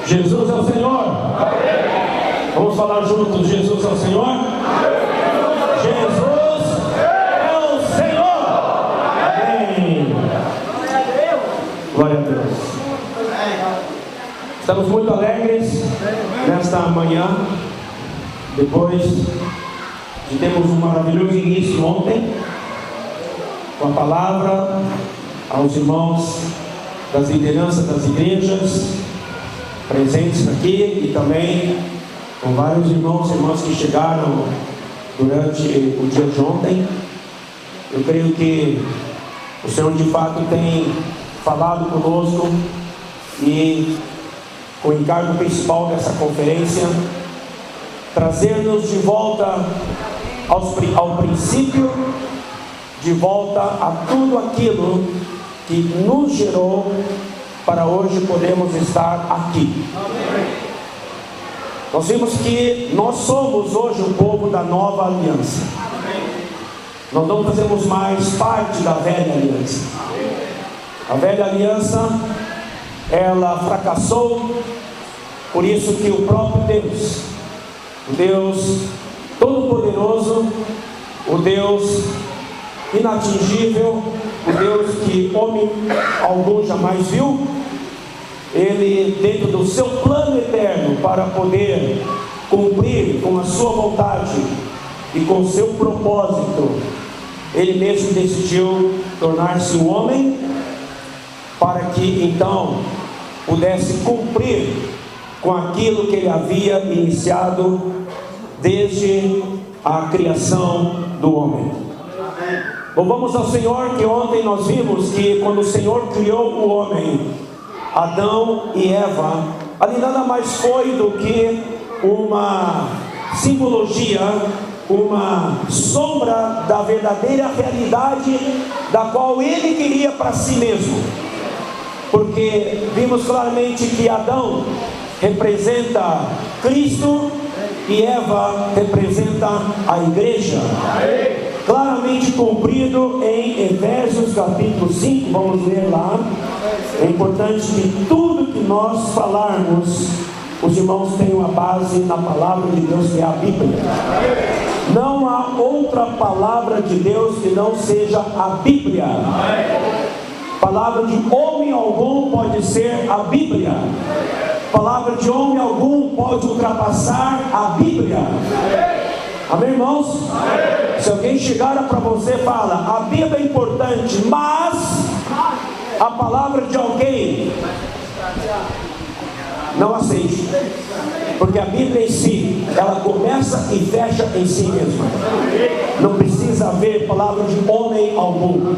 Jesus é o Senhor. Vamos falar juntos: Jesus é o Senhor. Jesus é o Senhor. Amém. Glória a Deus. Estamos muito alegres nesta manhã, depois de termos um maravilhoso início ontem, com a palavra aos irmãos das lideranças das igrejas presentes aqui, e também com vários irmãos e irmãs que chegaram durante o dia de ontem. Eu creio que o Senhor de fato tem falado conosco, e o encargo principal dessa conferência, trazer-nos de volta ao princípio, de volta a tudo aquilo que nos gerou para hoje podermos estar aqui. Nós vimos que nós somos hoje o povo da nova aliança. Nós não fazemos mais parte da velha aliança. A velha aliança, ela fracassou, por isso que o próprio Deus, o Deus Todo-Poderoso, o Deus inatingível, o Deus que homem algum jamais viu, Ele, dentro do seu plano eterno, para poder cumprir com a sua vontade e com o seu propósito, Ele mesmo decidiu tornar-se um homem, para que então pudesse cumprir com aquilo que Ele havia iniciado desde a criação do homem. Louvamos ao Senhor que ontem nós vimos que quando o Senhor criou o homem, Adão e Eva, ali nada mais foi do que uma simbologia, uma sombra da verdadeira realidade da qual Ele queria para si mesmo. Porque vimos claramente que Adão representa Cristo e Eva representa a igreja. Claramente cumprido em Efésios capítulo 5, vamos ler lá. É importante que tudo que nós falarmos, os irmãos tenham a base na palavra de Deus, que é a Bíblia. Não há outra palavra de Deus que não seja a Bíblia. Palavra de homem algum pode ser a Bíblia. Palavra de homem algum pode ultrapassar a Bíblia. Amém, irmãos? Se alguém chegar para você e fala: a Bíblia é importante, mas a palavra de alguém, não aceite, porque a Bíblia em si, ela começa e fecha em si mesma. Não precisa haver palavra de homem algum.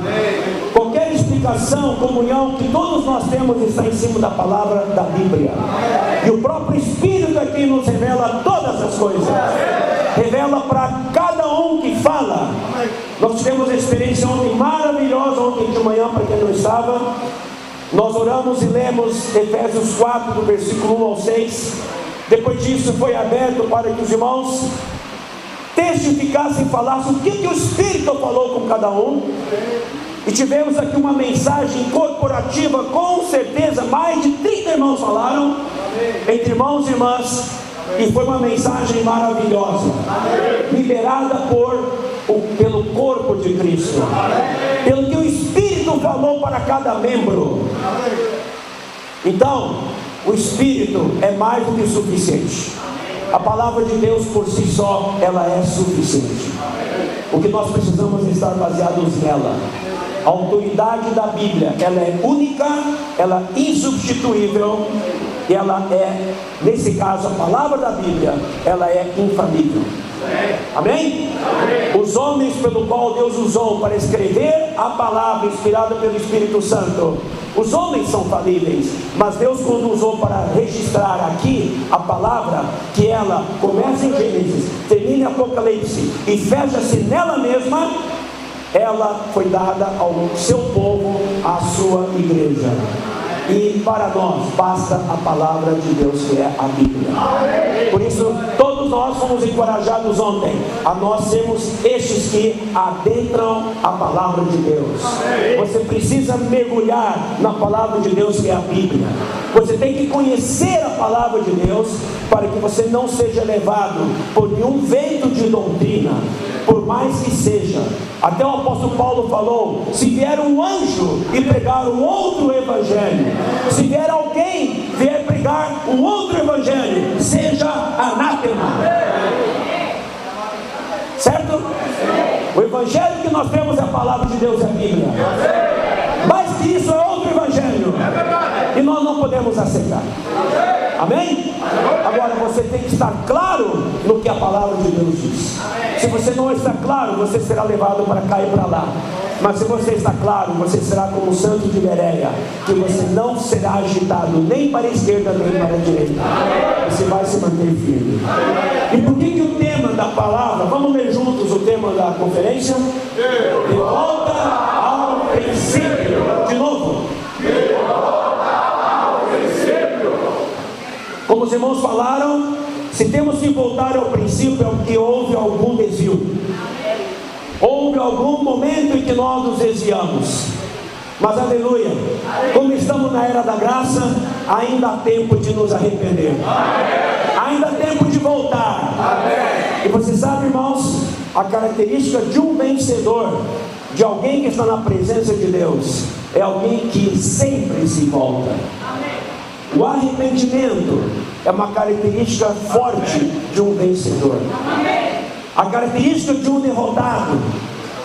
Qualquer explicação, comunhão que todos nós temos está em cima da palavra da Bíblia. E o próprio Espírito é quem nos revela todas as coisas. Revela para cada um que fala. Nós tivemos uma experiência ontem maravilhosa, ontem de manhã, para quem não estava. Nós oramos e lemos Efésios 4, do versículo 1 ao 6. Depois disso foi aberto para que os irmãos testificassem e falassem o que o Espírito falou com cada um. E tivemos aqui uma mensagem corporativa, com certeza mais de 30 irmãos falaram, entre irmãos e irmãs. E foi uma mensagem maravilhosa, liberada pelo corpo de Cristo, pelo que o Espírito falou para cada membro. Então, o Espírito é mais do que suficiente. A palavra de Deus por si só, ela é suficiente. O que nós precisamos é estar baseados nela. A autoridade da Bíblia, ela é única, ela é insubstituível, e ela é, nesse caso, a palavra da Bíblia, ela é infalível. Amém? Os homens pelo qual Deus usou para escrever a palavra inspirada pelo Espírito Santo, os homens são falíveis, mas Deus, quando usou para registrar aqui a palavra, que ela começa em Gênesis, termina em Apocalipse e fecha-se nela mesma, ela foi dada ao seu povo, à sua igreja. E para nós basta a palavra de Deus, que é a Bíblia. Por isso, todos nós fomos encorajados ontem a nós sermos estes que adentram a palavra de Deus. Você precisa mergulhar na palavra de Deus, que é a Bíblia. Você tem que conhecer a palavra de Deus para que você não seja levado por nenhum vento de doutrina, por mais que seja. Até o apóstolo Paulo falou: se vier um anjo e pregar um outro evangelho, se vier alguém vier pregar um outro evangelho, seja anátema. Certo? O evangelho que nós temos é a palavra de Deus, é a Bíblia. Mais que isso é outro evangelho, e nós não podemos aceitar. Amém? Agora você tem que estar claro no que a palavra de Deus diz. Se você não está claro, você será levado para cá e para lá. Mas se você está claro, você será como o santo de Bereia, que você não será agitado nem para a esquerda nem para a direita. Você vai se manter firme. E por que o tema da palavra, vamos ler juntos o tema da conferência? De volta ao princípio. De novo. De volta ao princípio. Como os irmãos falaram, se temos que voltar ao princípio, é porque houve algum desvio. Houve algum momento em que nós nos desviamos. Mas aleluia, como estamos na era da graça, ainda há tempo de nos arrepender. Ainda há tempo de voltar. E você sabe, irmãos, a característica de um vencedor, de alguém que está na presença de Deus, é alguém que sempre se volta. O arrependimento é uma característica forte de um vencedor. A característica de um derrotado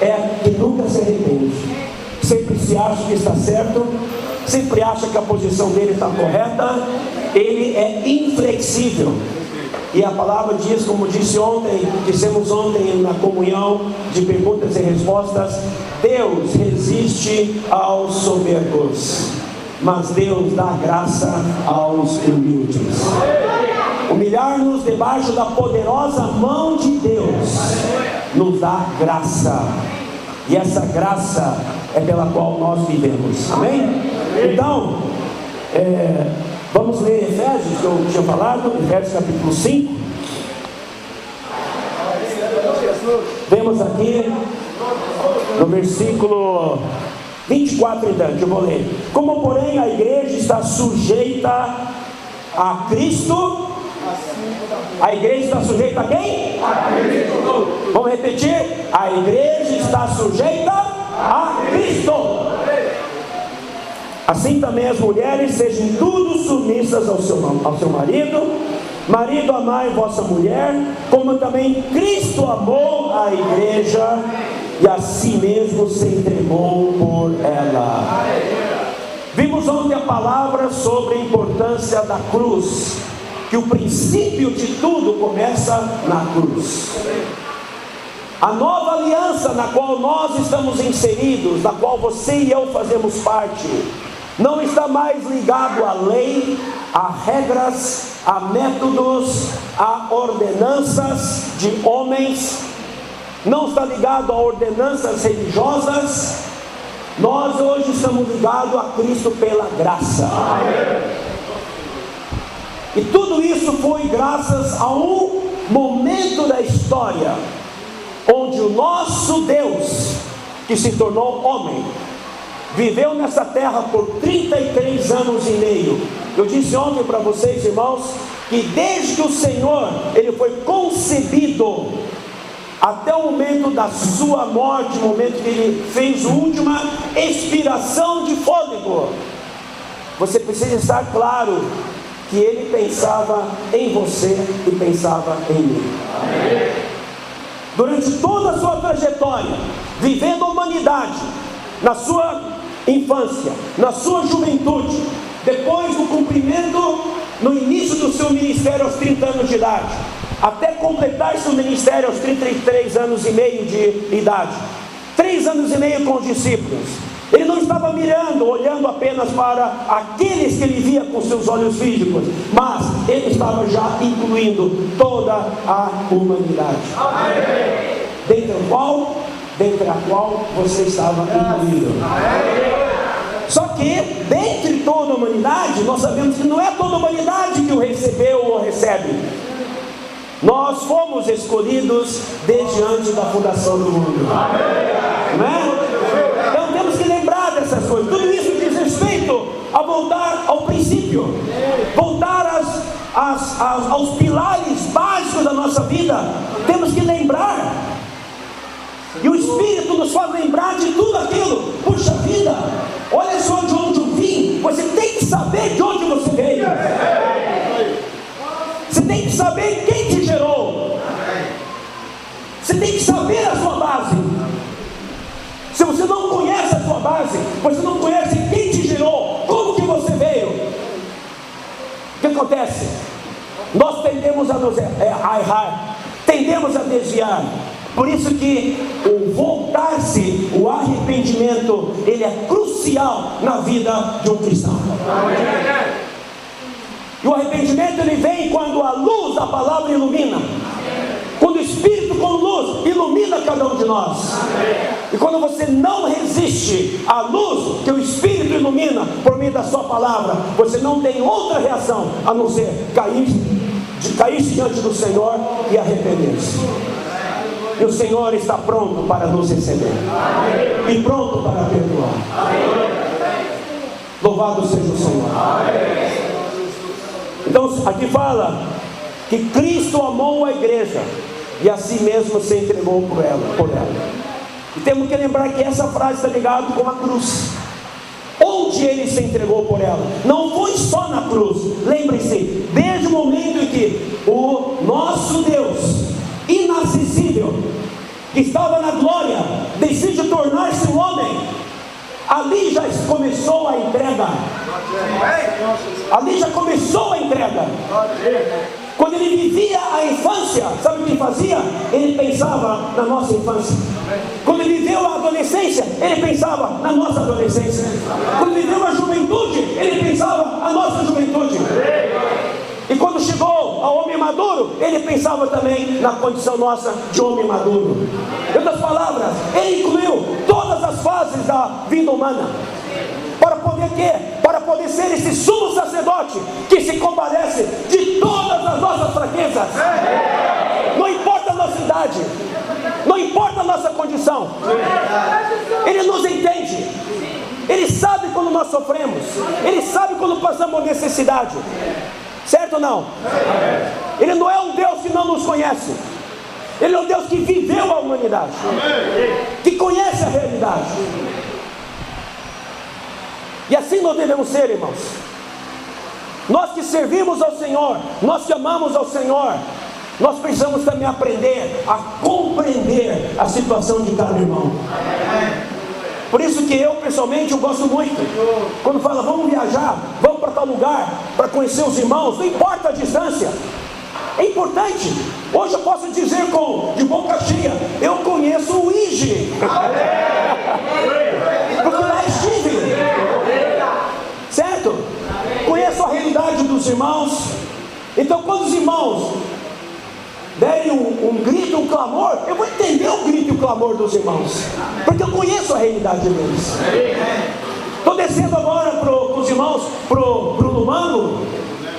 é que nunca se arrepende. Sempre se acha que está certo, sempre acha que a posição dele está correta, ele é inflexível. E a palavra diz, como dissemos ontem na comunhão de perguntas e respostas: Deus resiste aos soberbos, mas Deus dá graça aos humildes. Humilhar-nos debaixo da poderosa mão de Deus nos dá graça, e essa graça é pela qual nós vivemos. Amém? Então, vamos ler Efésios, que eu tinha falado, Efésios capítulo 5. Vemos aqui no versículo 24 em diante, eu vou ler. Como porém a igreja está sujeita a Cristo, a igreja está sujeita a quem? A Cristo. Vamos repetir? A igreja está sujeita a Cristo. Assim também as mulheres sejam tudo submissas ao seu marido. Marido, amai vossa mulher, como também Cristo amou a igreja e a si mesmo se entregou por ela. Vimos ontem a palavra sobre a importância da cruz, que o princípio de tudo começa na cruz. A nova aliança na qual nós estamos inseridos, na qual você e eu fazemos parte, não está mais ligado à lei, a regras, a métodos, a ordenanças de homens, não está ligado a ordenanças religiosas. Nós hoje estamos ligados a Cristo pela graça. E tudo isso foi graças a um momento da história, onde o nosso Deus, que se tornou homem, viveu nessa terra por 33 anos e meio. Eu disse ontem para vocês, irmãos, que desde que o Senhor, ele foi concebido, até o momento da sua morte, o momento que ele fez a última expiração de fôlego, você precisa estar claro que ele pensava em você e pensava em mim. Durante toda a sua trajetória, vivendo a humanidade, na sua infância, na sua juventude, depois do cumprimento, no início do seu ministério aos 30 anos de idade, até completar seu ministério aos 33 anos e meio de idade, 3 anos e meio com os discípulos, ele não estava mirando, olhando apenas para aqueles que ele via com seus olhos físicos, mas ele estava já incluindo toda a humanidade, dentre a qual você estava incluído. Só que, dentre toda a humanidade, nós sabemos que não é toda a humanidade que o recebeu ou recebe. Nós fomos escolhidos desde antes da fundação do mundo. Não é? Então temos que lembrar dessas coisas. Tudo isso diz respeito a voltar ao princípio, voltar aos pilares básicos da nossa vida. Temos que lembrar, e o Espírito nos faz lembrar de tudo aquilo. Puxa vida, olha só de onde eu vim. Você tem que saber de onde você veio. Você tem que saber quem te gerou. Você tem que saber a sua base. Se você não conhece a sua base, você não conhece quem te gerou, como que você veio. O que acontece? Nós tendemos a nos errar, tendemos a desviar. Por isso que o voltar-se, o arrependimento, ele é crucial na vida de um cristão. E o arrependimento ele vem quando a luz da palavra ilumina. Quando o Espírito com luz ilumina cada um de nós. E quando você não resiste à luz que o Espírito ilumina por meio da sua palavra, você não tem outra reação a não ser cair diante do Senhor e arrepender-se. E o Senhor está pronto para nos receber. E pronto para perdoar. Louvado seja o Senhor. Então aqui fala que Cristo amou a igreja e a si mesmo se entregou por ela. E temos que lembrar que essa frase está ligada com a cruz. Onde ele se entregou por ela? Não foi só na cruz. Lembre-se, desde o momento em que o nosso Deus inacessível, que estava na glória, decide tornar-se um homem, ali já começou a entrega. Ali já começou a entrega. Quando ele vivia a infância, sabe o que ele fazia? Ele pensava na nossa infância. Quando ele viveu a adolescência, ele pensava na nossa adolescência. Quando ele viveu a juventude, ele pensava na nossa juventude. E quando chegou ao homem maduro, ele pensava também na condição nossa de homem maduro. Em outras palavras, ele incluiu todas as fases da vida humana. Para poder quê? Para poder ser esse sumo sacerdote que se compadece de todas as nossas fraquezas. Não importa a nossa idade, não importa a nossa condição. Ele nos entende. Ele sabe quando nós sofremos. Ele sabe quando passamos necessidade. Certo ou não? Ele não é um Deus que não nos conhece. Ele é um Deus que viveu a humanidade, que conhece a realidade. E assim nós devemos ser, irmãos. Nós que servimos ao Senhor, nós que amamos ao Senhor, nós precisamos também aprender a compreender a situação de cada irmão. Por isso que eu pessoalmente eu gosto muito. Quando fala vamos viajar, vamos para tal lugar, para conhecer os irmãos, não importa a distância. É importante. Hoje eu posso dizer de boca cheia, eu conheço o Ige. Porque lá estive. Certo? Conheço a realidade dos irmãos. Então quando os irmãos derem um grito, um clamor, eu vou entender o grito e o clamor dos irmãos, porque eu conheço a realidade deles. Estou descendo agora para os irmãos, para o Lumano,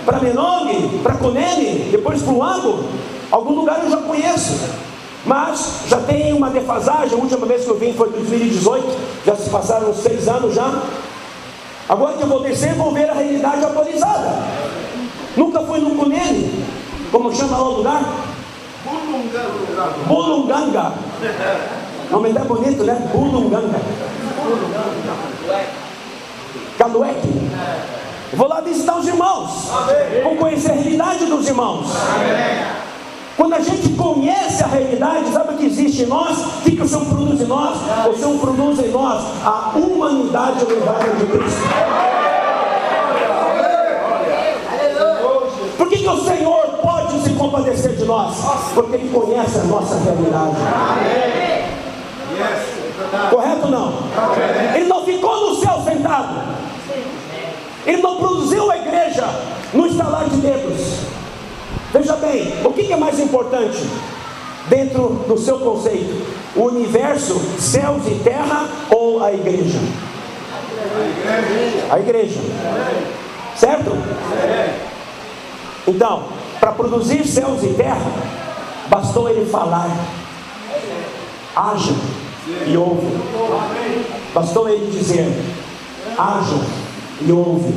para Menong, para Conene, depois para o Ango. Algum lugar eu já conheço, mas já tem uma defasagem. A última vez que eu vim foi em 2018, já se passaram uns 6 anos já. Agora que eu vou descer, vou ver a realidade atualizada. Nunca fui no Conene, como chama lá o lugar? Bulunganga. O nome é bonito, né? Bulunganga. Calueque. Vou lá visitar os irmãos. Vou conhecer a realidade dos irmãos. Quando a gente conhece a realidade, sabe o que existe em nós? O que o Senhor produz em nós? O Senhor produz em nós a humanidade elevada de Cristo. Por que o Senhor pode se compadecer de nós? Porque Ele conhece a nossa realidade. Correto ou não? Ele não ficou no céu sentado. Ele não produziu a igreja no estalar de dedos. Veja bem, o que é mais importante dentro do seu conceito? O universo, céus e terra ou a igreja? A igreja. Certo? Então, para produzir céus e terra, bastou ele falar: haja e ouve. Bastou ele dizer: haja e ouve.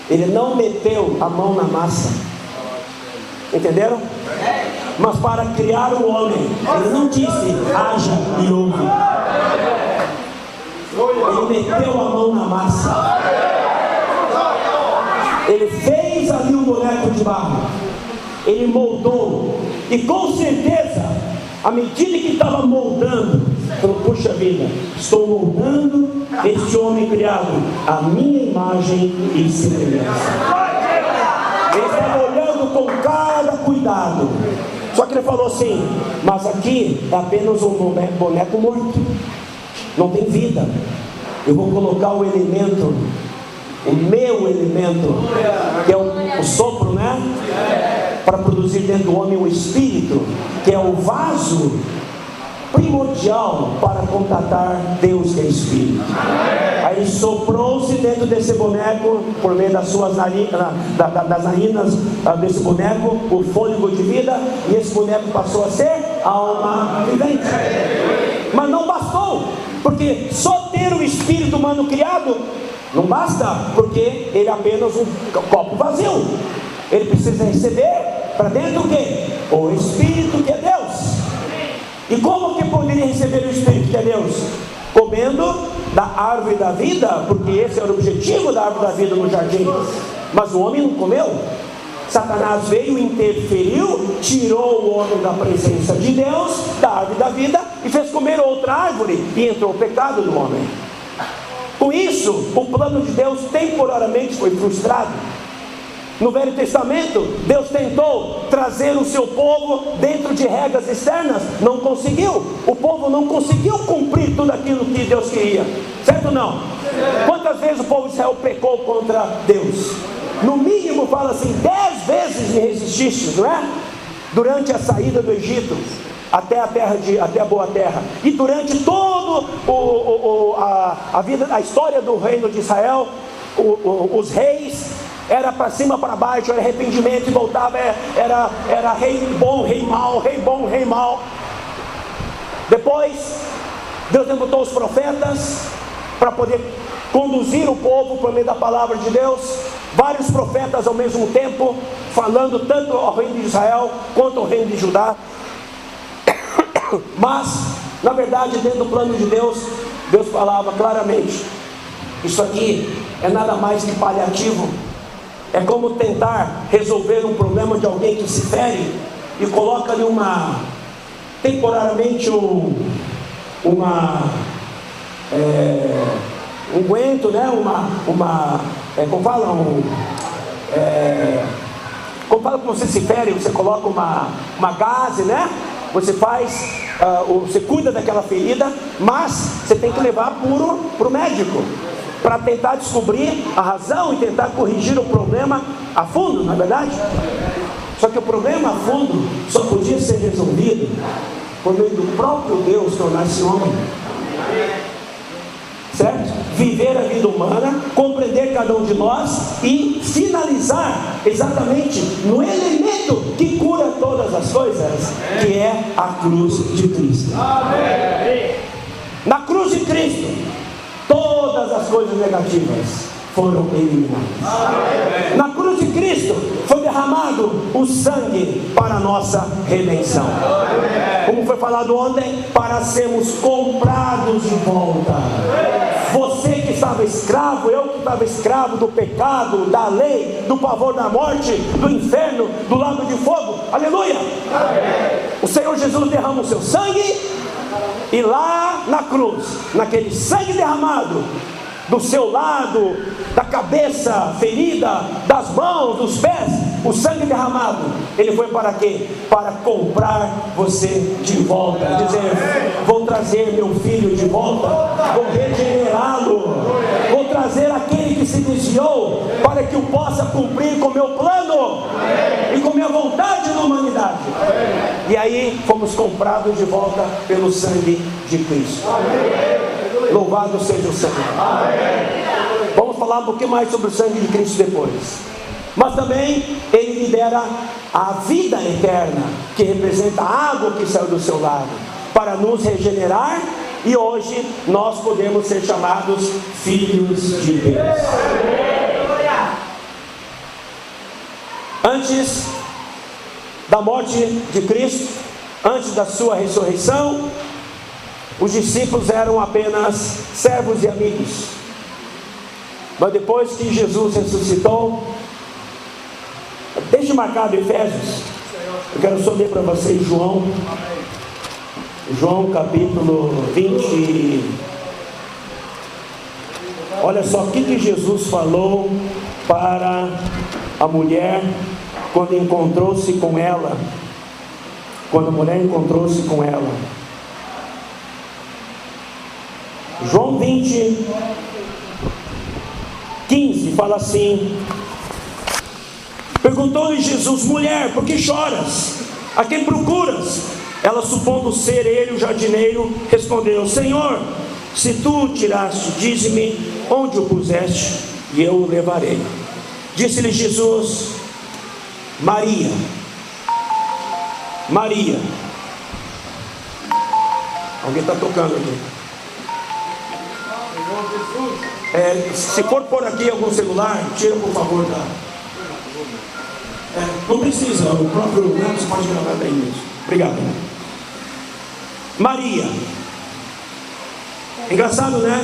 Ele não meteu a mão na massa. Entenderam? Mas para criar o homem, ele não disse: haja e ouve. Ele meteu a mão na massa. Ele fez ali um boneco de barro. Ele moldou. E com certeza, à medida que estava moldando, falou: puxa vida, estou moldando este homem criado à minha imagem e semelhança. Ele estava olhando com cada cuidado. Só que ele falou assim: mas aqui é apenas um boneco morto, não tem vida. Eu vou colocar o elemento, o meu elemento, que é o sopro, né? Para produzir dentro do homem o espírito, que é o vaso primordial para contatar Deus, que é espírito. Aí soprou-se dentro desse boneco, por meio das suas narinas, das narinas desse boneco, o fôlego de vida, e esse boneco passou a ser alma vivente. Mas não bastou, porque só ter o espírito humano criado não basta, porque ele é apenas um copo vazio. Ele precisa receber para dentro o quê? O Espírito, que é Deus. E como que poderia receber o Espírito, que é Deus? Comendo da árvore da vida, porque esse era o objetivo da árvore da vida no jardim. Mas o homem não comeu. Satanás veio, interferiu, tirou o homem da presença de Deus, da árvore da vida, e fez comer outra árvore, e entrou o pecado do homem. Com isso, o plano de Deus temporariamente foi frustrado. No Velho Testamento, Deus tentou trazer o seu povo dentro de regras externas, não conseguiu. O povo não conseguiu cumprir tudo aquilo que Deus queria, certo ou não? Quantas vezes o povo de Israel pecou contra Deus? No mínimo, fala assim, 10 vezes me resististe, não é? Durante a saída do Egito, até a boa terra, e durante todo a história do reino de Israel, os reis, era para cima, para baixo, era arrependimento e voltava, era rei bom, rei mau, rei bom, rei mau. Depois, Deus levantou os profetas para poder conduzir o povo por meio da palavra de Deus. Vários profetas ao mesmo tempo, falando tanto ao reino de Israel quanto ao reino de Judá. Mas, na verdade, dentro do plano de Deus, Deus falava claramente: isso aqui é nada mais que paliativo. É como tentar resolver um problema de alguém que se fere e coloca ali temporariamente um unguento, né? Como fala? Como fala que você se fere, você coloca uma gaze, né? Você você cuida daquela ferida, mas você tem que levar para o médico, para tentar descobrir a razão e tentar corrigir o problema a fundo, não é verdade? Só que o problema a fundo só podia ser resolvido por meio do próprio Deus tornar-se homem. Certo? Viver a vida humana, compreender cada um de nós e finalizar exatamente no elemento que cura todas as coisas, que é a cruz de Cristo. Na cruz de Cristo, todas as coisas negativas foram eliminadas. Na cruz de Cristo foi derramado o sangue para a nossa redenção. Como foi falado ontem, para sermos comprados de volta. Você que estava escravo, eu que estava escravo do pecado, da lei, do pavor da morte, do inferno, do lago de fogo, aleluia! O Senhor Jesus derrama o seu sangue, e lá na cruz, naquele sangue derramado, do seu lado, da cabeça ferida, das mãos, dos pés, o sangue derramado, ele foi para quê? Para comprar você de volta. Dizer: vou trazer meu filho de volta, vou regenerá-lo, vou trazer aquele que se desviou, para que eu possa cumprir com o meu plano e com minha vontade na humanidade. E aí fomos comprados de volta pelo sangue de Cristo. Louvado seja o Senhor. Vamos falar um pouquinho mais sobre o sangue de Cristo depois. Mas também Ele libera a vida eterna, que representa a água que saiu do seu lado, para nos regenerar, e hoje nós podemos ser chamados filhos de Deus. Antes da morte de Cristo, antes da sua ressurreição, os discípulos eram apenas servos e amigos. Mas depois que Jesus ressuscitou, deixe marcado Efésios, eu quero só ler para vocês João capítulo 20. Olha só o que Jesus falou para a mulher quando encontrou-se com ela. Quando a mulher encontrou-se com ela. João 20, 15 fala assim: perguntou-lhe Jesus: mulher, por que choras? A quem procuras? Ela, supondo ser ele o jardineiro, respondeu: Senhor, se tu o tiraste, dize-me onde o puseste, e eu o levarei. Disse-lhe Jesus: Maria. Maria. Alguém está tocando aqui. Se for por aqui algum celular, tira por favor da... não precisa, o próprio Neto pode gravar bem isso. Obrigado. Maria. Engraçado, né?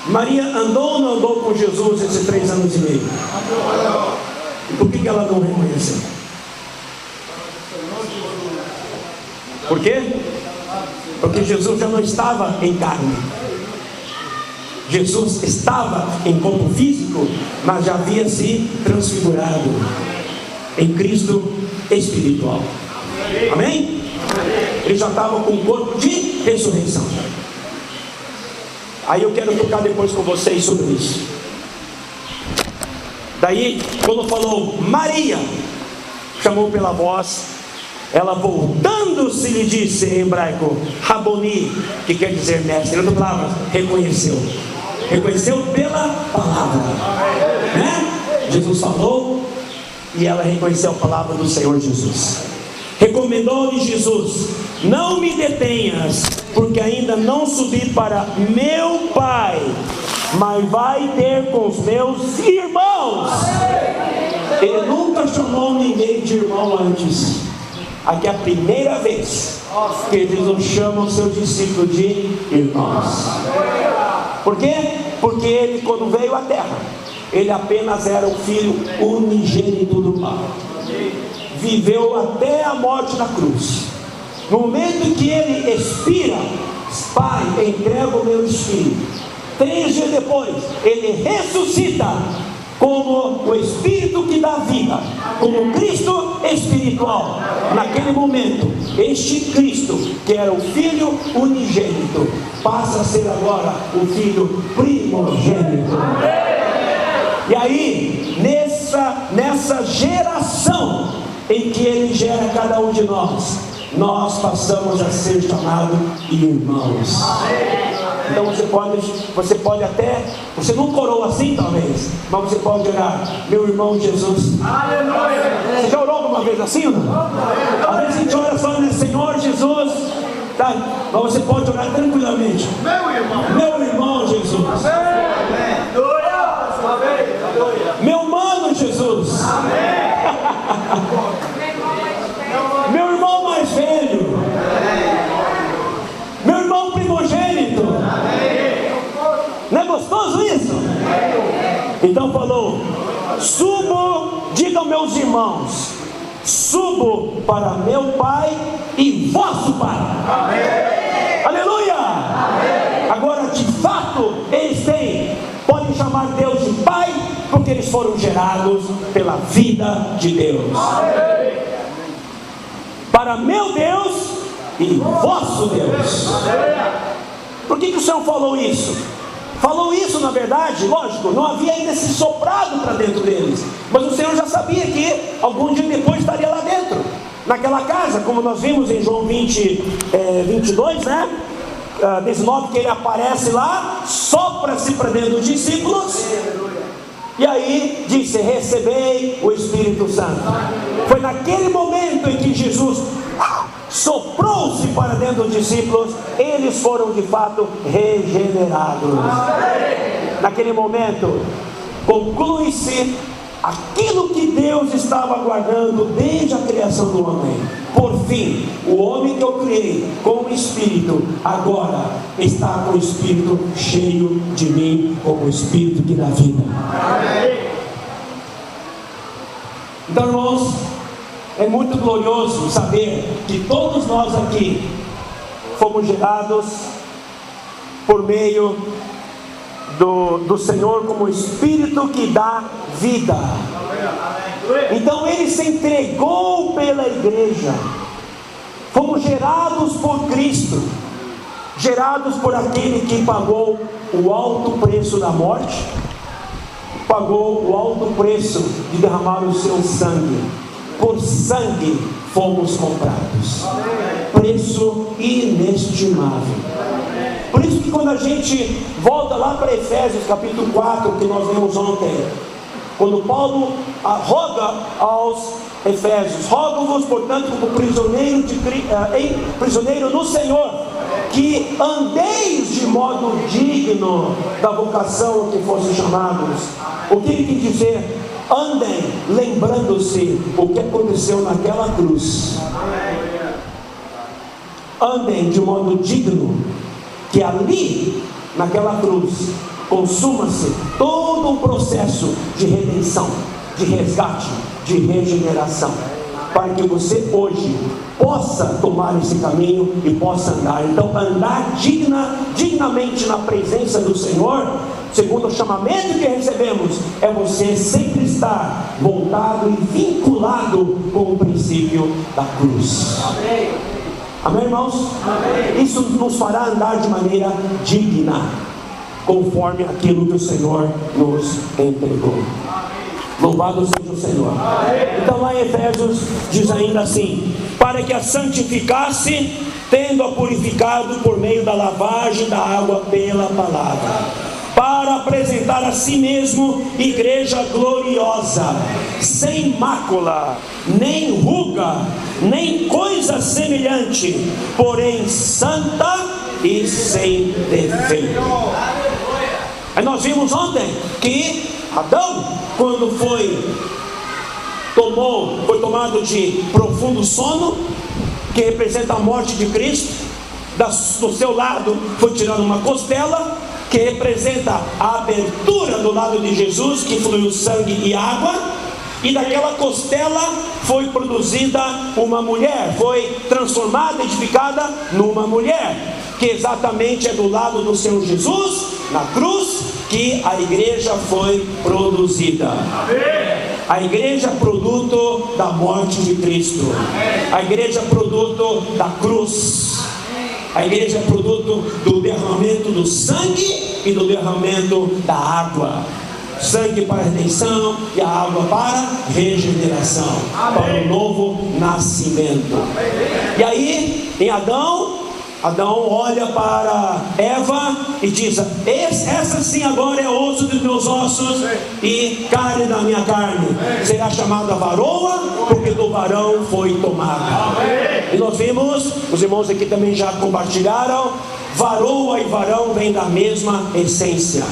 Maria andou ou não andou com Jesus esses 3 anos e meio? E por que ela não reconheceu? Por quê? Porque Jesus já não estava em carne. Jesus estava em corpo físico, mas já havia se transfigurado em Cristo espiritual. Amém? Ele já estava com o corpo de ressurreição. Aí eu quero tocar depois com vocês sobre isso. Daí, quando falou Maria, chamou pela voz, ela voltando-se lhe disse em hebraico Raboni, que quer dizer mestre. Em outras palavras, reconheceu pela palavra, né? Jesus falou e ela reconheceu a palavra do Senhor Jesus. Recomendou-lhe Jesus: não me detenhas, porque ainda não subi para meu Pai, mas vai ter com os meus irmãos. Ele nunca chamou ninguém de irmão antes. Aqui é a primeira vez que Jesus chama os seus discípulos de irmãos. Por quê? Porque ele, quando veio à terra, ele apenas era o filho unigênito do Pai. Viveu até a morte na cruz. No momento em que ele expira, Pai, entrega o meu espírito. 3 dias depois, ele ressuscita como o Espírito que dá vida, como Cristo espiritual. Naquele momento, este Cristo, que era o Filho unigênito, passa a ser agora o Filho primogênito. E aí, nessa geração em que Ele gera cada um de nós, nós passamos a ser chamados irmãos. Então você pode até, você não corou assim talvez, mas você pode orar: meu irmão Jesus. Aleluia. Você já orou alguma vez assim ou não? Às vezes a gente ora só nesse Senhor Jesus, tá? Mas você pode orar tranquilamente: meu irmão Jesus. Meu mano Jesus. Meu irmão mais velho. Meu irmão primogênito. Não é gostoso isso? Então falou: subo, digam meus irmãos, subo para meu Pai e vosso Pai. Amém. Aleluia. Amém. Agora de fato eles podem chamar Deus de Pai, porque eles foram gerados pela vida de Deus. Amém. Para meu Deus e vosso Deus. Por que o Senhor falou isso? Falou isso, na verdade, lógico, não havia ainda se soprado para dentro deles, mas o Senhor já sabia que algum dia depois estaria lá dentro, naquela casa, como nós vimos em João 22, né? 19, que ele aparece lá, sopra-se para dentro dos discípulos, e aí disse: recebei o Espírito Santo. Foi naquele momento em que Jesus soprou-se para dentro dos discípulos, eles foram de fato regenerados. Naquele momento conclui-se aquilo que Deus estava guardando desde a criação do homem. Por fim, o homem que eu criei com o Espírito, agora está com o Espírito cheio de mim, como o Espírito que dá vida. Então, irmãos, é muito glorioso saber que todos nós aqui fomos gerados por meio do Senhor como Espírito que dá vida. Então Ele se entregou pela igreja. Fomos gerados por Cristo, gerados por aquele que pagou o alto preço da morte, pagou o alto preço de derramar o seu sangue. Por sangue fomos comprados, preço inestimável. Por isso que quando a gente volta lá para Efésios capítulo 4, que nós vimos ontem, quando Paulo roga aos Efésios: rogo-vos, portanto, como prisioneiro no Senhor, que andeis de modo digno da vocação que fossem chamados. O que ele quis dizer? Andem lembrando-se o que aconteceu naquela cruz. Andem de modo digno, que ali, naquela cruz, consuma-se todo um processo de redenção, de resgate, de regeneração, para que você hoje possa tomar esse caminho e possa andar. Então, andar dignamente na presença do Senhor, segundo o chamamento que recebemos, é você sempre estar voltado e vinculado com o princípio da cruz. Amém, irmãos? Amém. Isso nos fará andar de maneira digna, conforme aquilo que o Senhor nos entregou. Louvado seja o Senhor. Amém. Então lá em Efésios diz ainda assim: para que a santificasse, tendo-a purificado por meio da lavagem da água pela palavra, para apresentar a si mesmo igreja gloriosa, sem mácula, nem ruga, nem coisa semelhante, porém santa e sem defeito. Aí nós vimos ontem que Adão, quando foi tomado de profundo sono, que representa a morte de Cristo, do seu lado foi tirada uma costela, que representa a abertura do lado de Jesus, que fluiu sangue e água, e daquela costela foi produzida uma mulher, foi transformada, edificada numa mulher, que exatamente é do lado do Senhor Jesus, na cruz, que a igreja foi produzida. A igreja é produto da morte de Cristo, a igreja é produto da cruz, a igreja é produto do derramamento do sangue e do derramamento da água. Sangue para redenção e a água para regeneração, para o novo nascimento. E aí, em Adão olha para Eva e diz: essa sim agora é osso dos meus ossos e carne da minha carne, será chamada varoa, porque do varão foi tomada. E nós vimos, os irmãos aqui também já compartilharam, varoa e varão vêm da mesma essência.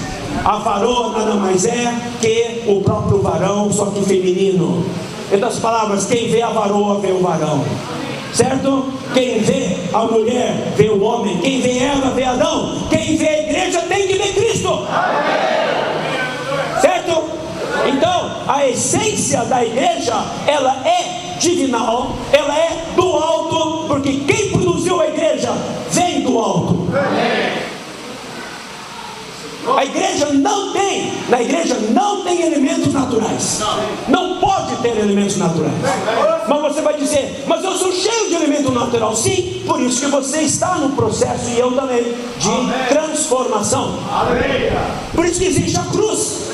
A varoa nada mais é que o próprio varão, só que feminino. Em outras palavras, quem vê a varoa vê o varão, certo? Quem vê a mulher vê o homem, quem vê Eva vê Adão, quem vê a igreja tem que ver Cristo, certo? Então a essência da igreja, ela é divinal, ela é do alto, porque quem produziu a igreja vem do alto. Na igreja não tem elementos naturais, não pode ter elementos naturais. Mas você vai dizer: mas eu sou cheio de elemento natural. Sim, por isso que você está no processo, e eu também, de transformação. Por isso que existe a cruz.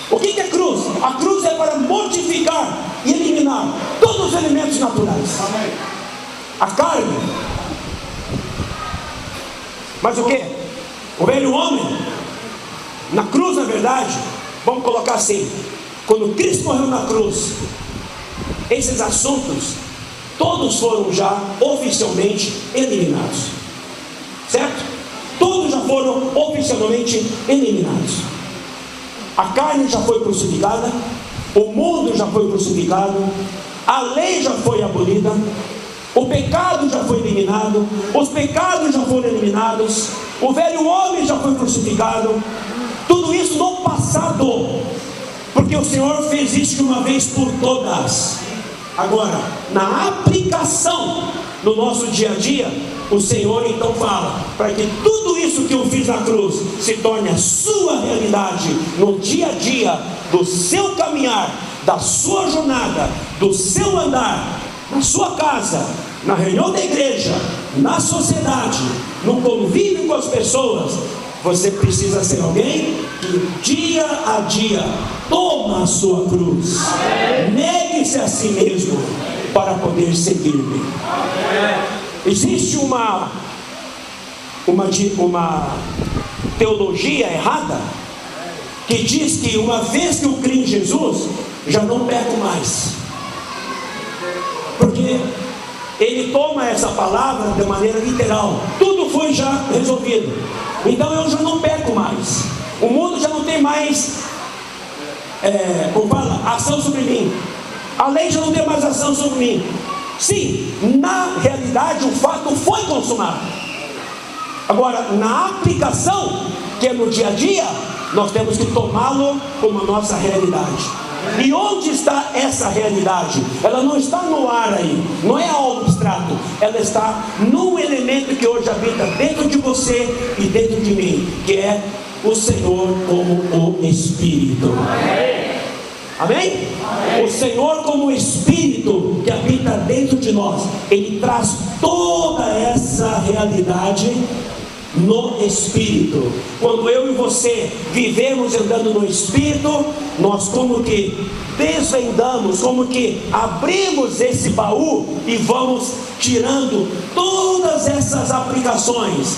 O que é cruz? A cruz é para mortificar e eliminar todos os elementos naturais. A carne, Mas o que? O velho homem, na cruz, na verdade, vamos colocar assim, quando Cristo morreu na cruz, esses assuntos, todos foram já oficialmente eliminados, certo? Todos já foram oficialmente eliminados. A carne já foi crucificada, o mundo já foi crucificado, a lei já foi abolida, o pecado já foi eliminado, os pecados já foram eliminados, o velho homem já foi crucificado. Tudo isso no passado, porque o Senhor fez isso de uma vez por todas. Agora, na aplicação no nosso dia a dia, o Senhor então fala, para que tudo isso que eu fiz na cruz se torne a sua realidade no dia a dia do seu caminhar, da sua jornada, do seu andar, na sua casa, na reunião da igreja, na sociedade, no convívio com as pessoas. Você precisa ser alguém que dia a dia toma a sua cruz, negue-se a si mesmo para poder seguir-me. Existe uma teologia errada que diz que uma vez que eu creio em Jesus, já não peco mais, porque ele toma essa palavra de maneira literal. Tudo foi já resolvido, então eu já não peco mais, o mundo já não tem mais ação sobre mim, a lei já não tem mais ação sobre mim. Sim, na realidade o fato foi consumado. Agora, na aplicação, que é no dia a dia, nós temos que tomá-lo como a nossa realidade. E onde está essa realidade? Ela não está no ar aí, não é algo abstrato, ela está num elemento que hoje habita dentro de você e dentro de mim, que é o Senhor como o Espírito. Amém? Amém? O Senhor como o Espírito que habita dentro de nós, Ele traz toda essa realidade no Espírito. Quando eu e você vivemos andando no Espírito, nós como que desvendamos, como que abrimos esse baú e vamos tirando todas essas aplicações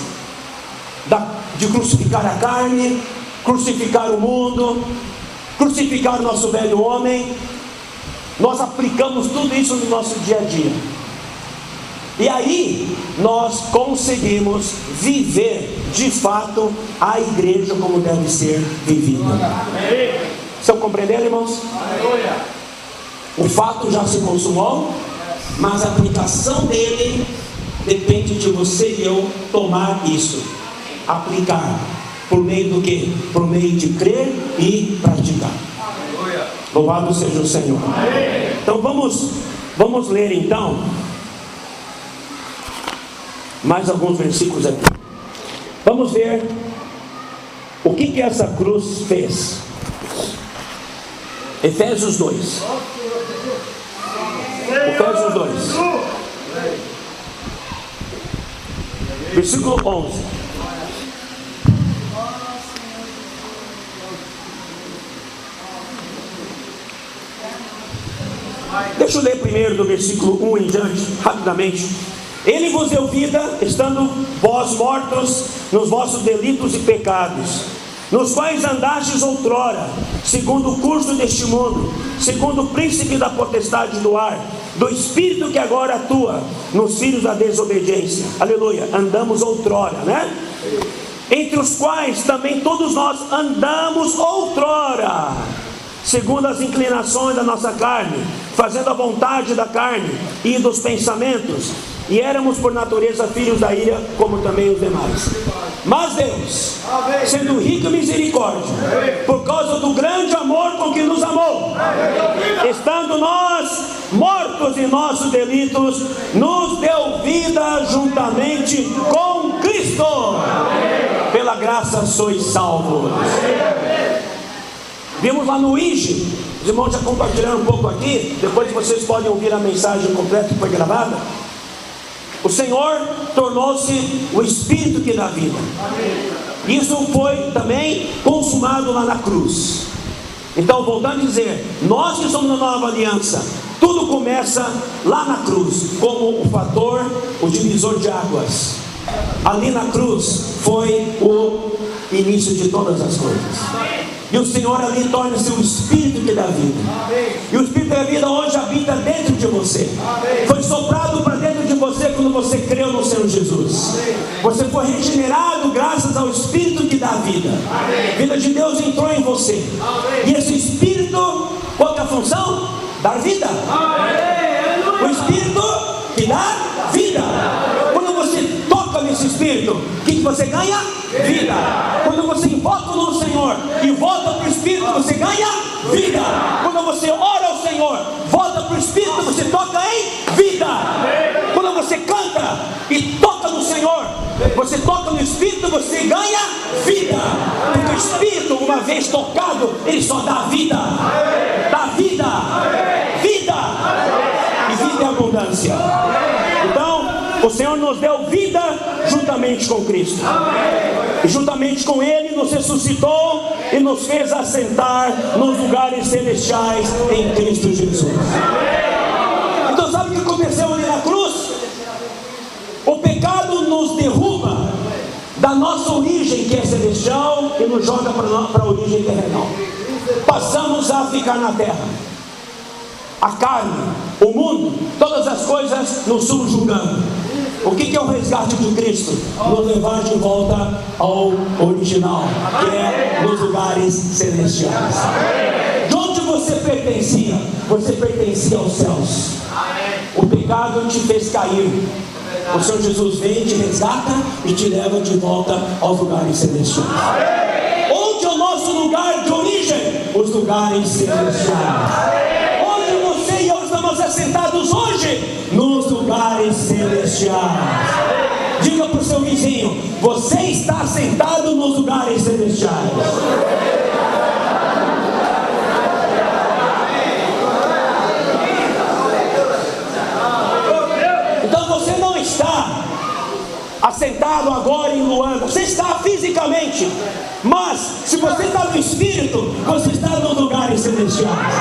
de crucificar a carne, crucificar o mundo, crucificar o nosso velho homem. Nós aplicamos tudo isso no nosso dia a dia, e aí nós conseguimos viver de fato a igreja como deve ser vivida. Estão compreendendo, irmãos? O fato já se consumou, mas a aplicação dele depende de você e eu tomar isso, aplicar. Por meio do quê? Por meio de crer e praticar. Louvado seja o Senhor. Então vamos ler então mais alguns versículos aqui. Vamos ver o que essa cruz fez. Efésios 2. Efésios 2. Versículo 11. Deixa eu ler primeiro do versículo 1 em diante, rapidamente. Ele vos deu vida, estando vós mortos nos vossos delitos e pecados, nos quais andastes outrora, segundo o curso deste mundo, segundo o príncipe da potestade do ar, do espírito que agora atua nos filhos da desobediência. Aleluia, andamos outrora, né? Entre os quais também todos nós andamos outrora, segundo as inclinações da nossa carne, fazendo a vontade da carne e dos pensamentos, e éramos por natureza filhos da ira, como também os demais. Mas Deus, sendo rico em misericórdia, por causa do grande amor com que nos amou, estando nós mortos em nossos delitos, nos deu vida juntamente com Cristo. Pela graça sois salvos. Vimos lá no IG, os irmãos já compartilharam um pouco aqui, depois vocês podem ouvir a mensagem completa que foi gravada. O Senhor tornou-se o Espírito que dá vida. Isso foi também consumado lá na cruz. Então, voltando a dizer, nós que somos na nova aliança, tudo começa lá na cruz, como o fator, o divisor de águas. ali na cruz foi o início de todas as coisas. E o Senhor ali torna-se o Espírito que dá vida. E o Espírito da vida hoje habita dentro de você. Foi soprado para dentro de você quando você creu no Senhor Jesus. Você foi regenerado graças ao Espírito que dá vida. A vida de Deus entrou em você. E esse Espírito, qual é a função? Dar vida. O Espírito que dá vida. Quando você toca nesse Espírito, o que você ganha? Vida. Quando você invoca no Senhor e volta para o Espírito, você ganha vida. Quando você ora ao Senhor, volta para o Espírito, você toca em vida. Quando você canta e toca no Senhor, você toca no Espírito, você ganha vida. Porque o Espírito, uma vez tocado, ele só dá vida. Dá vida. Vida. E vida é abundância. Então, o Senhor nos deu vida juntamente com Cristo. E juntamente com Ele nos ressuscitou e nos fez assentar nos lugares celestiais em Cristo Jesus. Então sabe o que aconteceu ali na cruz? O pecado nos derruba da nossa origem, que é celestial, e nos joga para a origem terrenal. Passamos a ficar na terra. A carne, o mundo, todas as coisas nos subjugando. O que é o resgate de Cristo? Nos levar de volta ao original, que é nos lugares celestiais. De onde você pertencia? Você pertencia aos céus. O pecado te fez cair. O Senhor Jesus vem, te resgata e te leva de volta aos lugares celestiais. Onde é o nosso lugar de origem? Os lugares celestiais. Estamos assentados hoje nos lugares celestiais. Diga para o seu vizinho: você está assentado nos lugares celestiais. Então você não está assentado agora em Luanda, você está fisicamente, mas se você está no Espírito, você está nos lugares celestiais.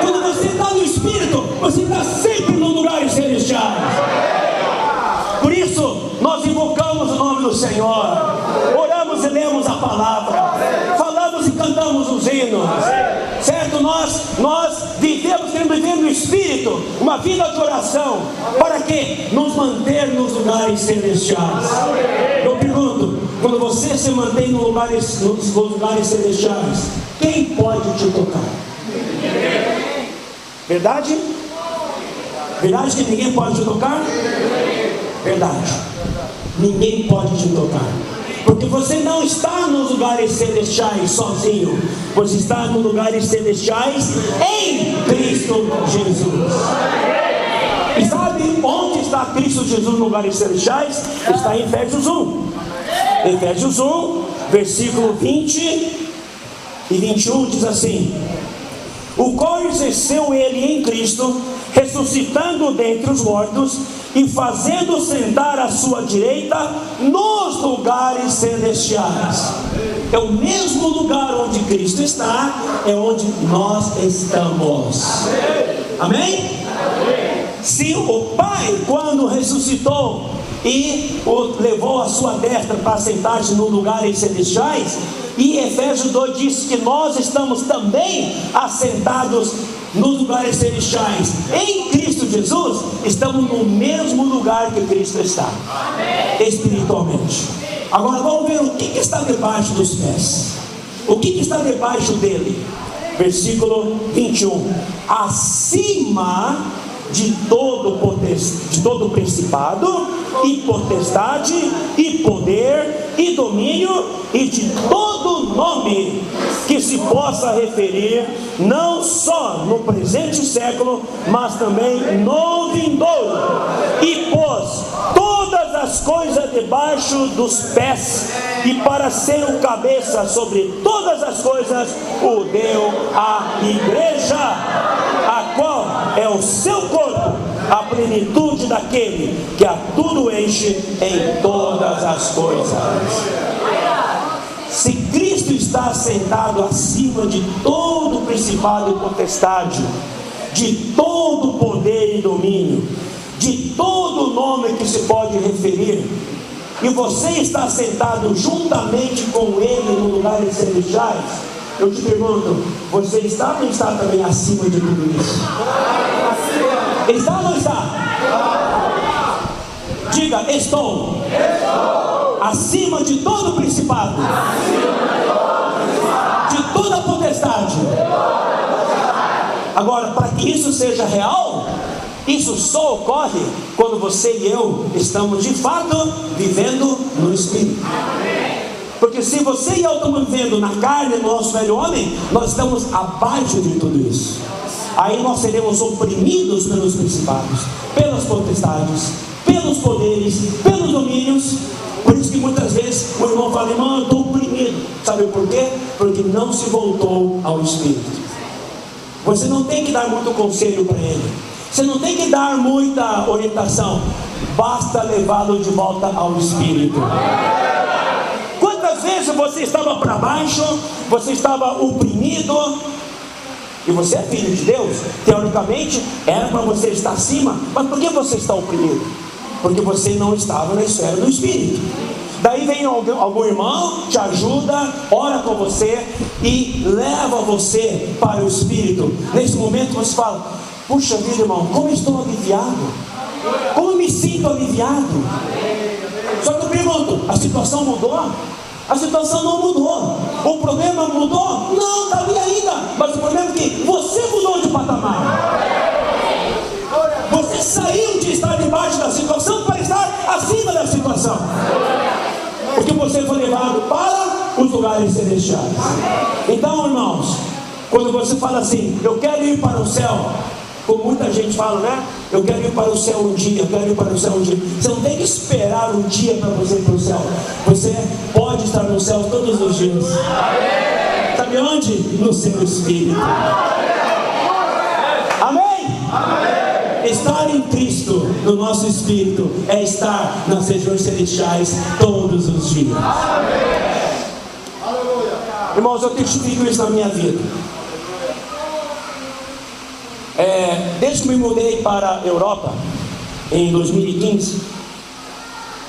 Quando você está no Espírito, você está sempre nos lugares celestiais. Por isso, nós invocamos o nome do Senhor, oramos e lemos a palavra, falamos e cantamos os hinos, certo? Nós vivemos, queremos viver no Espírito, uma vida de oração, para que nos manter nos lugares celestiais. Eu pergunto, quando você se mantém nos lugares celestiais, quem pode te tocar? Verdade? Verdade que ninguém pode te tocar? Verdade. Ninguém pode te tocar. Porque você não está nos lugares celestiais sozinho. Você está nos lugares celestiais em Cristo Jesus. E sabe onde está Cristo Jesus nos lugares celestiais? Está em Efésios 1. Efésios 1, versículo 20 e 21 diz assim: o qual exerceu ele em Cristo, ressuscitando dentre os mortos e fazendo sentar à sua direita nos lugares celestiais. É o mesmo lugar onde Cristo está, é onde nós estamos. Amém? Se o Pai, quando ressuscitou e o levou à sua destra para sentar-se nos lugares celestiais, e Efésios 2 diz que nós estamos também assentados nos lugares celestiais em Cristo Jesus, estamos no mesmo lugar que Cristo está, espiritualmente. Agora vamos ver o que está debaixo dos pés. O que está debaixo dele? Versículo 21. Acima de todo principado e potestade e poder e domínio e de todo nome que se possa referir, não só no presente século, mas também no vindouro, e pôs todas as coisas debaixo dos pés, e para ser o cabeça sobre todas as coisas, o deu à igreja, a qual é o seu corpo, a plenitude daquele que a tudo enche em todas as coisas. Se Cristo está sentado acima de todo principado e potestade, de todo poder e domínio, de todo nome que se pode referir, e você está sentado juntamente com Ele no lugares celestiais, eu te pergunto, você está ou não está também acima de tudo isso? Está ou não está? Diga, estou acima de todo principado, de toda potestade. Agora, para que isso seja real, isso só ocorre quando você e eu estamos de fato vivendo no Espírito. Porque se você e eu estamos vivendo na carne, no nosso velho homem, nós estamos abaixo de tudo isso. Aí nós seremos oprimidos pelos principados, pelas potestades, pelos poderes, pelos domínios. Por isso que muitas vezes o irmão fala: irmão, eu estou oprimido. Sabe por quê? Porque não se voltou ao Espírito. Você não tem que dar muito conselho para ele, você não tem que dar muita orientação, basta levá-lo de volta ao Espírito. Quantas vezes você estava para baixo, você estava oprimido, e você é filho de Deus, teoricamente era para você estar acima, mas por que você está oprimido? Porque você não estava na esfera do Espírito. Daí vem algum irmão, te ajuda, ora com você e leva você para o Espírito. Nesse momento você fala: puxa vida, irmão, como estou aliviado, como me sinto aliviado. Só que eu pergunto, a situação mudou? A situação não mudou. O problema mudou? Não, está ali ainda. Mas o problema é que você mudou de patamar. Você saiu de estar debaixo da situação para estar acima da situação, porque você foi levado para os lugares celestiais. Então, irmãos, quando você fala assim: eu quero ir para o céu, como muita gente fala, né? Eu quero ir para o céu um dia, eu quero ir para o céu um dia. Você não tem que esperar um dia para você ir para o céu. Você pode estar no céu todos os dias. Sabe onde? No seu Espírito. Amém? Estar em Cristo, no nosso Espírito, é estar nas regiões celestiais todos os dias. Irmãos, eu testifico isso na minha vida. Desde que me mudei para a Europa em 2015,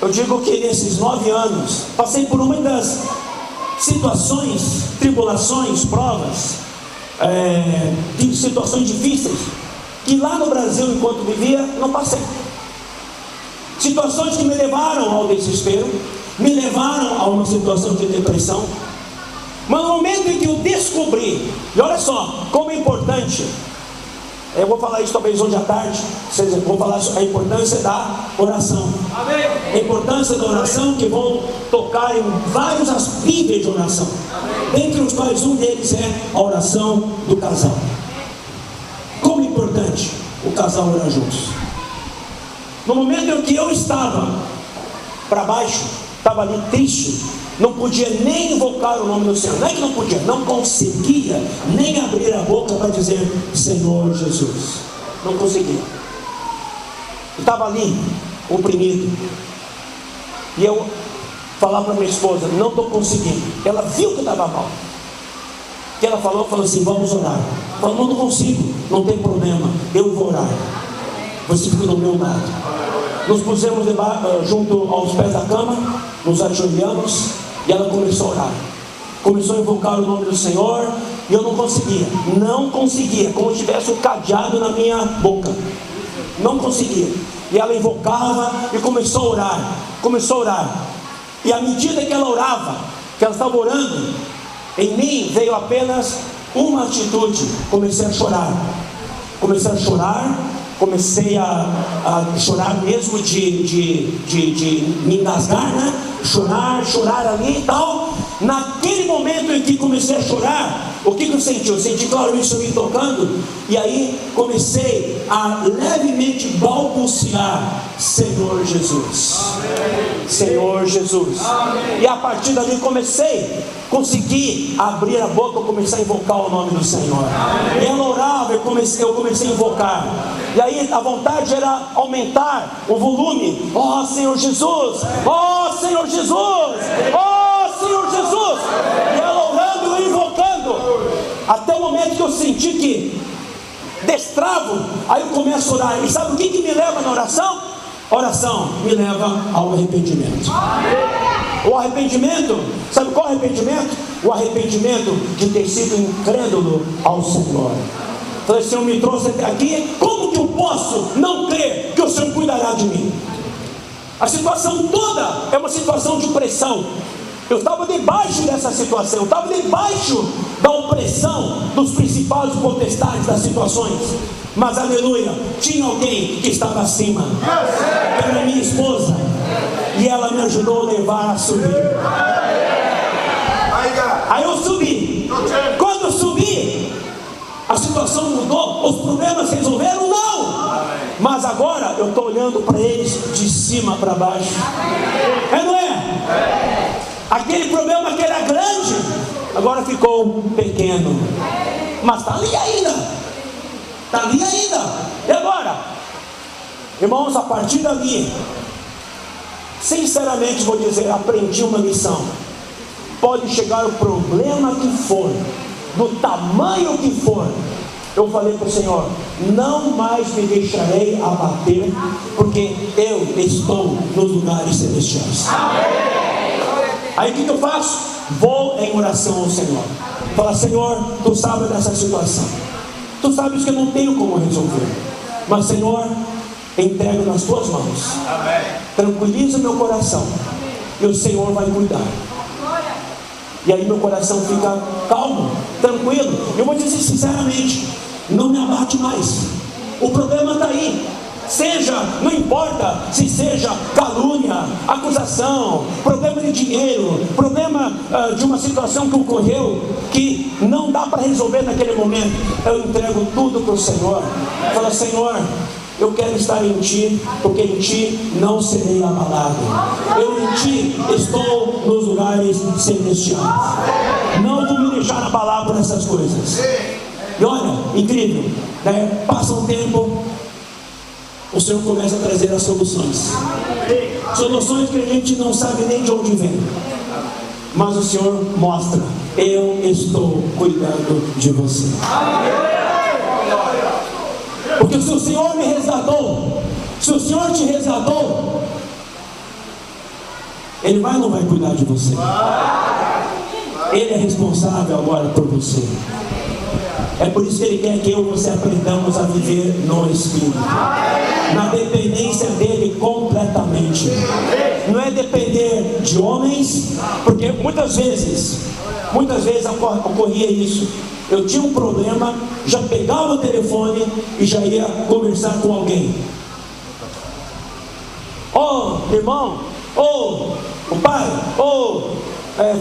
eu digo que nesses 9 anos passei por muitas situações, tribulações, provas, de situações difíceis, que lá no Brasil, enquanto vivia, não passei. Situações que me levaram ao desespero, me levaram a uma situação de depressão. Mas no momento em que eu descobri, e olha só como é importante, eu vou falar isso talvez hoje à tarde, vou falar a importância da oração. Amém. A importância da oração, que vou tocar em vários níveis de oração. Amém. Dentre os quais um deles é a oração do casal. Como é importante o casal orar juntos. No momento em que eu estava para baixo, estava ali triste, não podia nem invocar o nome do Senhor. Não é que não podia, não conseguia nem abrir a boca para dizer Senhor Jesus. Não conseguia. Estava ali, oprimido. E eu falava para minha esposa: não estou conseguindo. Ela viu que estava mal. Que ela falou assim: vamos orar. Falou: não consigo, não tem problema, eu vou orar. Você fica do meu lado. Nos pusemos junto aos pés da cama, nos ajoelhamos e ela começou a orar. Começou a invocar o nome do Senhor e eu não conseguia, como se tivesse um cadeado na minha boca. Não conseguia. E ela invocava e começou a orar. E à medida que ela orava, que ela estava orando, em mim veio apenas uma atitude: comecei a chorar, comecei a chorar mesmo de me engasgar, né? Chorar ali e tal. Naquele momento em que comecei a chorar, o que eu senti? Eu senti claramente isso me tocando, e aí comecei a levemente balbuciar: Senhor Jesus. Amém. Senhor Jesus. Amém. E a partir dali consegui abrir a boca, eu comecei a invocar o nome do Senhor. Amém. E ela orava, eu comecei a invocar. E aí a vontade era aumentar o volume. Ó Senhor Jesus, ó Senhor Jesus, ó Senhor Jesus. E ela orando e invocando, até o momento que eu senti que destravo, aí eu começo a orar. E sabe o que me leva na oração? Oração me leva ao arrependimento. O arrependimento, sabe qual arrependimento? O arrependimento de ter sido incrédulo ao Senhor. Falei, o Senhor me trouxe até aqui, como que eu posso não crer que o Senhor cuidará de mim? A situação toda é uma situação de pressão. Eu estava debaixo dessa situação, eu estava debaixo da opressão dos principais potestades das situações. Mas aleluia, tinha alguém que estava acima, que era minha esposa, e ela me ajudou a levar a subir. Aí eu subi. Quando eu subi, a situação mudou, os problemas se resolveram? Não! Mas agora eu estou olhando para eles de cima para baixo. É, não é? Aquele problema que era grande, agora ficou pequeno. Mas está ali ainda. Está ali ainda. E agora? Irmãos, a partir dali, sinceramente vou dizer, aprendi uma lição. Pode chegar o problema que for, do tamanho que for, eu falei para o Senhor, não mais me deixarei abater, porque eu estou nos lugares celestiais. Aí o que eu faço? Vou em oração ao Senhor. Fala, Senhor, Tu sabes dessa situação, Tu sabes que eu não tenho como resolver, mas Senhor, entrego nas Tuas mãos. Tranquiliza meu coração, e o Senhor vai cuidar. E aí meu coração fica calmo, tranquilo. Eu vou dizer sinceramente, não me abate mais. O problema está aí. Seja, não importa se seja calúnia, acusação, problema de dinheiro, problema de uma situação que ocorreu, que não dá para resolver naquele momento. Eu entrego tudo para o Senhor. Fala, Senhor, eu quero estar em Ti, porque em Ti não serei abalado. Eu em Ti estou nos lugares celestiais. Não vou me deixar abalar por essas coisas. E olha, incrível, né? Passa um tempo, o Senhor começa a trazer as soluções. Soluções que a gente não sabe nem de onde vem. Mas o Senhor mostra, eu estou cuidando de você. Porque se o Senhor me resgatou, se o Senhor te resgatou, Ele vai ou não vai cuidar de você? Ele é responsável agora por você. É por isso que Ele quer que eu e você aprendamos a viver no Espírito, na dependência dEle completamente. Não é depender de homens, porque muitas vezes ocorria isso. Eu tinha um problema, já pegava o telefone e já ia conversar com alguém. Irmão, o pai,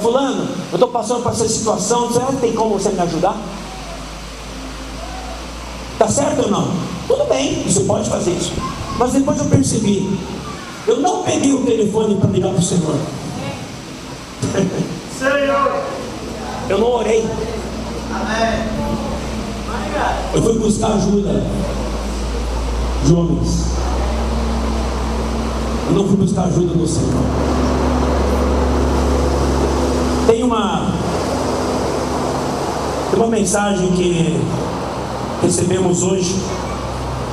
fulano, eu estou passando por essa situação, será que tem como você me ajudar? Está certo ou não? Tudo bem, você pode fazer isso. Mas depois eu percebi, eu não peguei o telefone para ligar para o Senhor. Eu não orei. Eu fui buscar ajuda de homens. Eu não fui buscar ajuda do Senhor. Tem uma mensagem que recebemos hoje.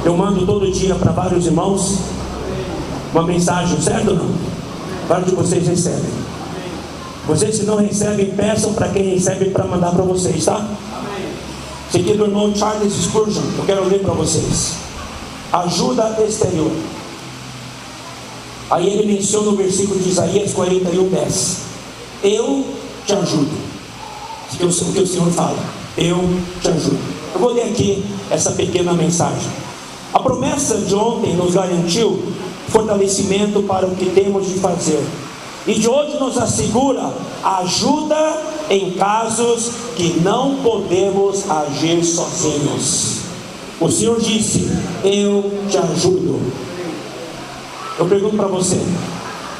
Eu mando todo dia para vários irmãos uma mensagem, certo ou não? Vários de vocês recebem. Vocês, se não recebem, peçam para quem recebe para mandar para vocês, tá? Esse aqui é do irmão Charles Spurgeon. Eu quero ler para vocês. Ajuda exterior. Aí ele menciona o versículo de Isaías 41:10. Eu te ajudo. O que o Senhor fala? Eu te ajudo. Eu vou ler aqui essa pequena mensagem. A promessa de ontem nos garantiu fortalecimento para o que temos de fazer, e de hoje nos assegura ajuda em casos que não podemos agir sozinhos. O Senhor disse, eu te ajudo. Eu pergunto para você,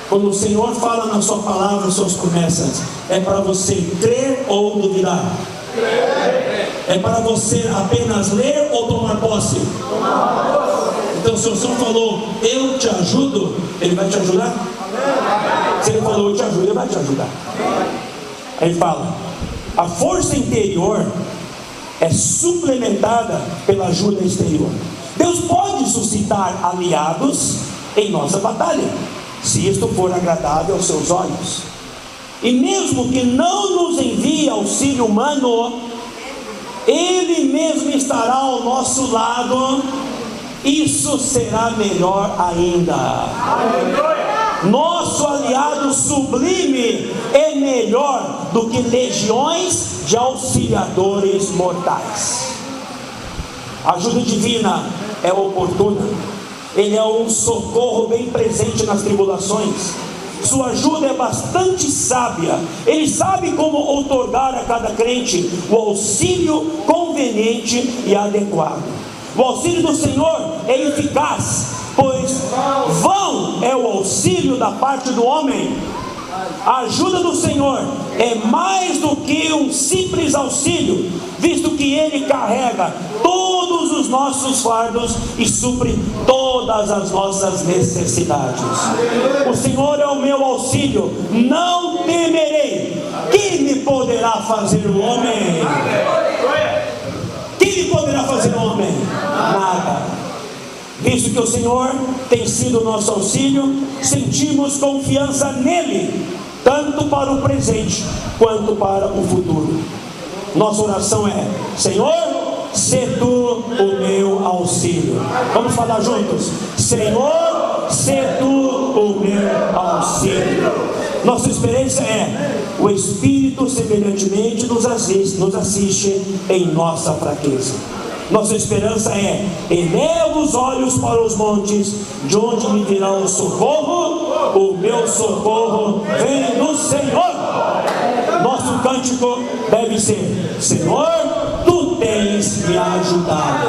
quando o Senhor fala na sua palavra, suas promessas, é para você crer ou duvidar? É para você apenas ler ou tomar posse? Então, se o Senhor falou, eu te ajudo, Ele vai te ajudar? Se Ele falou, eu te ajudo, Ele vai te ajudar. Aí Ele fala, a força interior é suplementada pela ajuda exterior. Deus pode suscitar aliados em nossa batalha, se isto for agradável aos seus olhos. E mesmo que não nos envie auxílio humano, Ele mesmo estará ao nosso lado. Isso será melhor ainda. Nosso aliado sublime é melhor do que legiões de auxiliadores mortais. A ajuda divina é oportuna. Ele é um socorro bem presente nas tribulações. Sua ajuda é bastante sábia. Ele sabe como outorgar a cada crente o auxílio conveniente e adequado. O auxílio do Senhor é eficaz, pois vão é o auxílio da parte do homem. A ajuda do Senhor é mais do que um simples auxílio, visto que Ele carrega todos os nossos fardos e supre todas as nossas necessidades. O Senhor é o meu auxílio, não temerei. Quem me poderá fazer o homem? Quem me poderá fazer o homem? Nada. Visto que o Senhor tem sido nosso auxílio, sentimos confiança nele, tanto para o presente quanto para o futuro. Nossa oração é: Senhor, sê tu o meu auxílio. Vamos falar juntos: Senhor, sê tu o meu auxílio. Nossa experiência é: o Espírito semelhantemente nos assiste em nossa fraqueza. Nossa esperança é: eleva os olhos para os montes, de onde me virá o socorro? O meu socorro vem do Senhor. Nosso cântico deve ser: Senhor, tu tens me ajudado.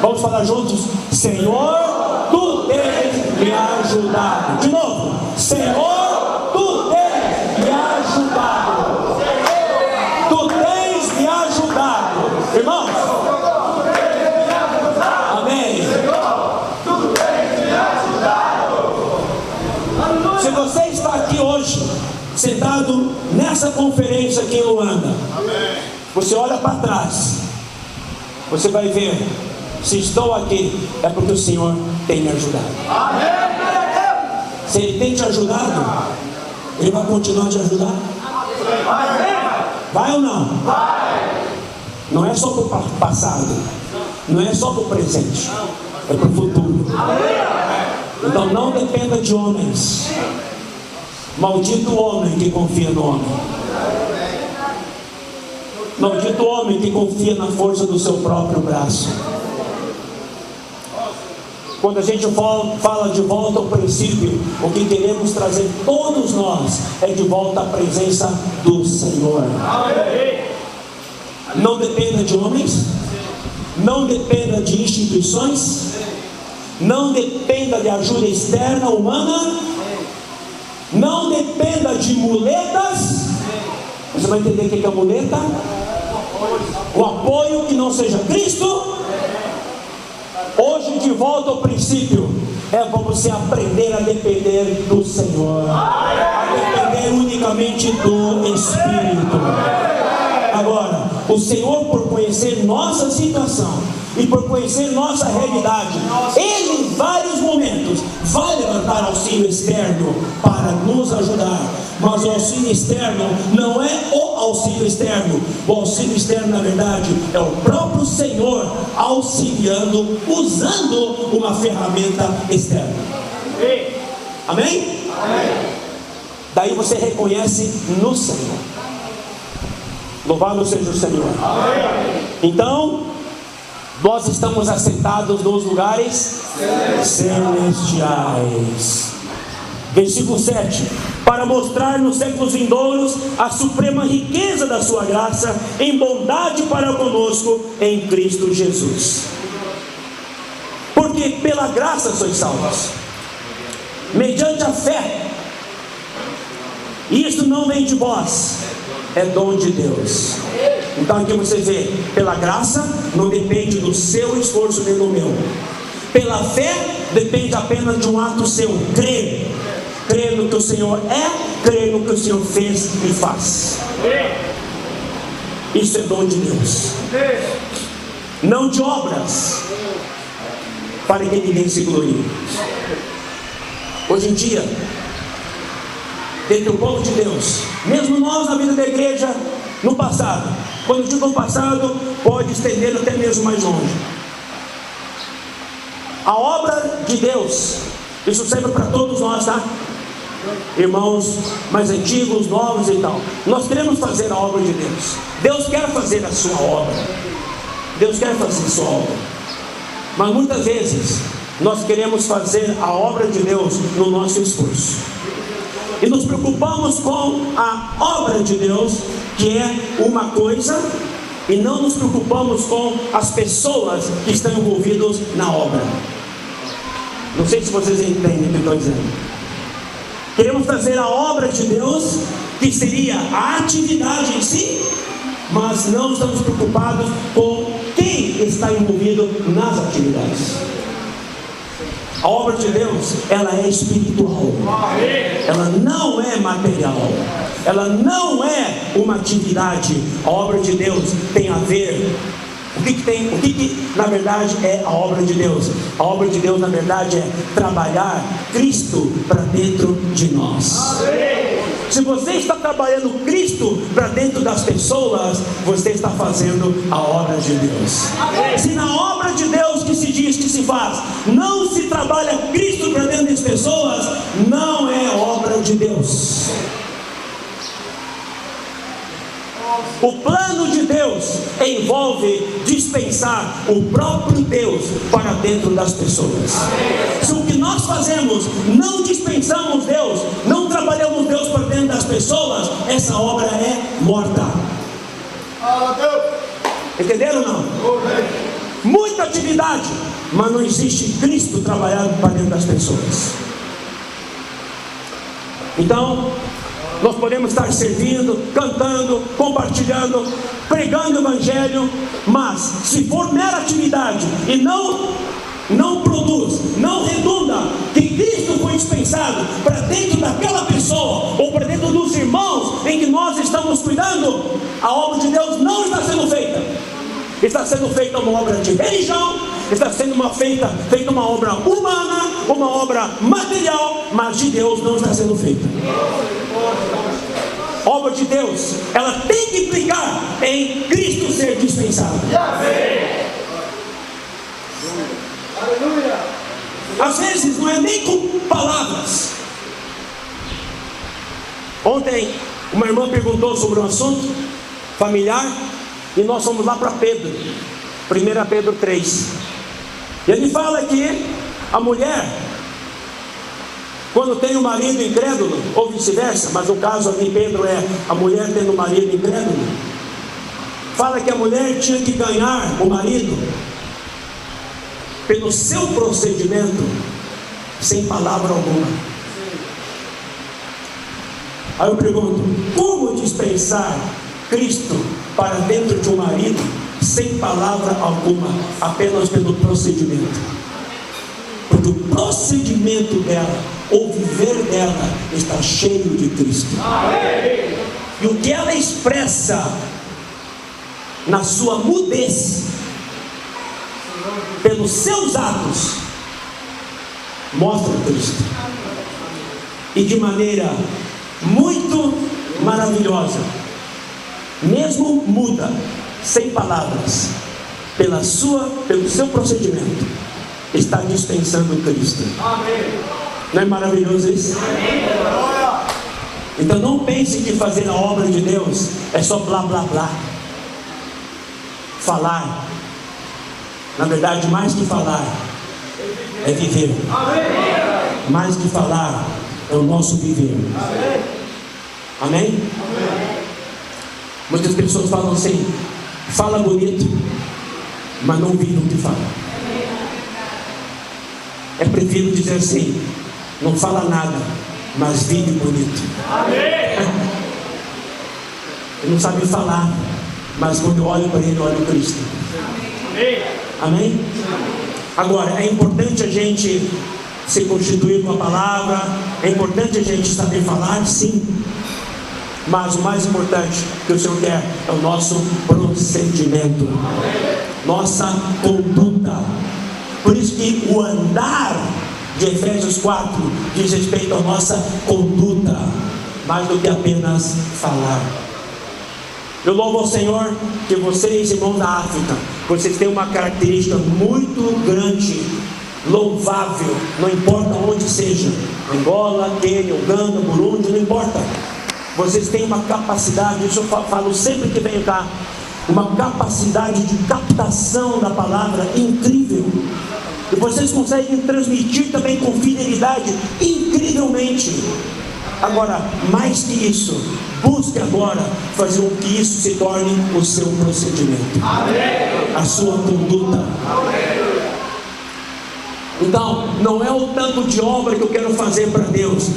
Vamos falar juntos: Senhor, tu tens me ajudado. De novo: Senhor, tu tens me ajudado. Tu tens me ajudado. Irmãos, se você está aqui hoje, sentado nessa conferência aqui em Luanda, você olha para trás, você vai ver: se estou aqui, é porque o Senhor tem me ajudado. Se Ele tem te ajudado, Ele vai continuar a te ajudar. Vai ou não? Não é só para o passado, não é só para o presente, é para o futuro. Então não dependa de homens. Maldito o homem que confia no homem. Maldito o homem que confia na força do seu próprio braço. Quando a gente fala de volta ao princípio, o que queremos trazer todos nós é de volta à presença do Senhor. Não dependa de homens, não dependa de instituições, não dependa de ajuda externa humana, não dependa de muletas. Você vai entender o que é muleta? O apoio que não seja Cristo. Hoje, de volta ao princípio, é para você aprender a depender do Senhor, a depender unicamente do Espírito. Agora, o Senhor, por conhecer nossa situação e por conhecer nossa realidade, Ele em vários momentos vai levantar auxílio externo para nos ajudar. Mas o auxílio externo não é o auxílio externo. O auxílio externo, na verdade, é o próprio Senhor auxiliando, usando uma ferramenta externa. Amém? Daí você reconhece no Senhor. Louvado seja o Senhor. Então, nós estamos assentados nos lugares celestiais. Versículo 7: para mostrar nos séculos vindouros a suprema riqueza da sua graça em bondade para conosco em Cristo Jesus. Porque pela graça sois salvos, mediante a fé. Isso não vem de vós, é dom de Deus. Então aqui você vê: pela graça não depende do seu esforço nem do meu. Pela fé depende apenas de um ato seu: crer. Crer no que o Senhor é, crer no que o Senhor fez e faz. Isso é dom de Deus, não de obras, para que ninguém se glorie. Hoje em dia, dentro do povo de Deus, mesmo nós na vida da igreja, no passado, quando eu digo no passado, pode estender até mesmo mais longe. A obra de Deus, isso serve para todos nós, tá? Irmãos mais antigos, novos e tal. Nós queremos fazer a obra de Deus. Deus quer fazer a sua obra. Deus quer fazer a sua obra. Mas muitas vezes nós queremos fazer a obra de Deus no nosso esforço. E nos preocupamos com a obra de Deus, que é uma coisa, e não nos preocupamos com as pessoas que estão envolvidas na obra. Não sei se vocês entendem o que eu estou dizendo. Queremos fazer a obra de Deus, que seria a atividade em si, mas não estamos preocupados com quem está envolvido nas atividades. A obra de Deus, ela é espiritual, ela não é material, ela não é uma atividade. A obra de Deus tem a ver. O que na verdade é a obra de Deus? A obra de Deus na verdade é trabalhar Cristo para dentro de nós. Se você está trabalhando Cristo para dentro das pessoas, você está fazendo a obra de Deus. Se na obra de Deus que se diz que se faz, não se trabalha Cristo para dentro das pessoas, não é obra de Deus. O plano de Deus envolve dispensar o próprio Deus para dentro das pessoas. Se o que nós fazemos não dispensamos Deus, não trabalhamos Deus para dentro das pessoas, essa obra é morta. Entenderam ou não? Muita atividade, mas não existe Cristo trabalhando para dentro das pessoas. Então, nós podemos estar servindo, cantando, compartilhando, pregando o Evangelho, mas se for mera atividade e não produz, não redunda que Cristo foi dispensado para dentro daquela pessoa ou para dentro dos irmãos em que nós estamos cuidando, a obra de Deus não está sendo feita. Está sendo feita uma obra de religião, está sendo feita uma obra humana, uma obra material, mas de Deus não está sendo feita. A obra de Deus, ela tem que implicar em Cristo ser dispensado. Às vezes não é nem com palavras. Ontem uma irmã perguntou sobre um assunto familiar, e nós fomos lá para Pedro, 1 Pedro 3. E ele fala que a mulher, quando tem um marido incrédulo, ou vice-versa, mas o caso aqui Pedro é a mulher tendo um marido incrédulo, fala que a mulher tinha que ganhar o marido pelo seu procedimento, sem palavra alguma. Aí eu pergunto, como dispensar Cristo para dentro de um marido sem palavra alguma, apenas pelo procedimento? Porque o procedimento dela, o viver dela, está cheio de Cristo. E o que ela expressa na sua mudez, pelos seus atos, mostra Cristo. E de maneira muito maravilhosa, mesmo muda, sem palavras, pelo seu procedimento, está dispensando Cristo. Não é maravilhoso isso? Então não pense que fazer a obra de Deus é só blá blá blá, falar. Na verdade, mais que falar é viver. Mais que falar é o nosso viver. Amém? Muitas pessoas falam assim, fala bonito, mas não viram o que fala. É prefiro dizer assim, não fala nada, mas vive bonito. Ele não sabe falar, mas quando eu olho para ele, eu olho Cristo. Amém? Agora, é importante a gente se constituir com a palavra, é importante a gente saber falar, sim. Mas o mais importante que o Senhor quer é o nosso procedimento, nossa conduta. Por isso que o andar de Efésios 4 diz respeito à nossa conduta, mais do que apenas falar. Eu louvo ao Senhor que vocês, irmãos da África, vocês têm uma característica muito grande, louvável, não importa onde seja, Angola, Quênia, Uganda, Burundi, não importa. Vocês têm uma capacidade, isso eu falo sempre que venho cá, uma capacidade de captação da palavra incrível. E vocês conseguem transmitir também com fidelidade, incrivelmente. Agora, mais que isso, busque agora fazer com que isso se torne o seu procedimento, a sua conduta. Então, não é o tanto de obra que eu quero fazer para Deus.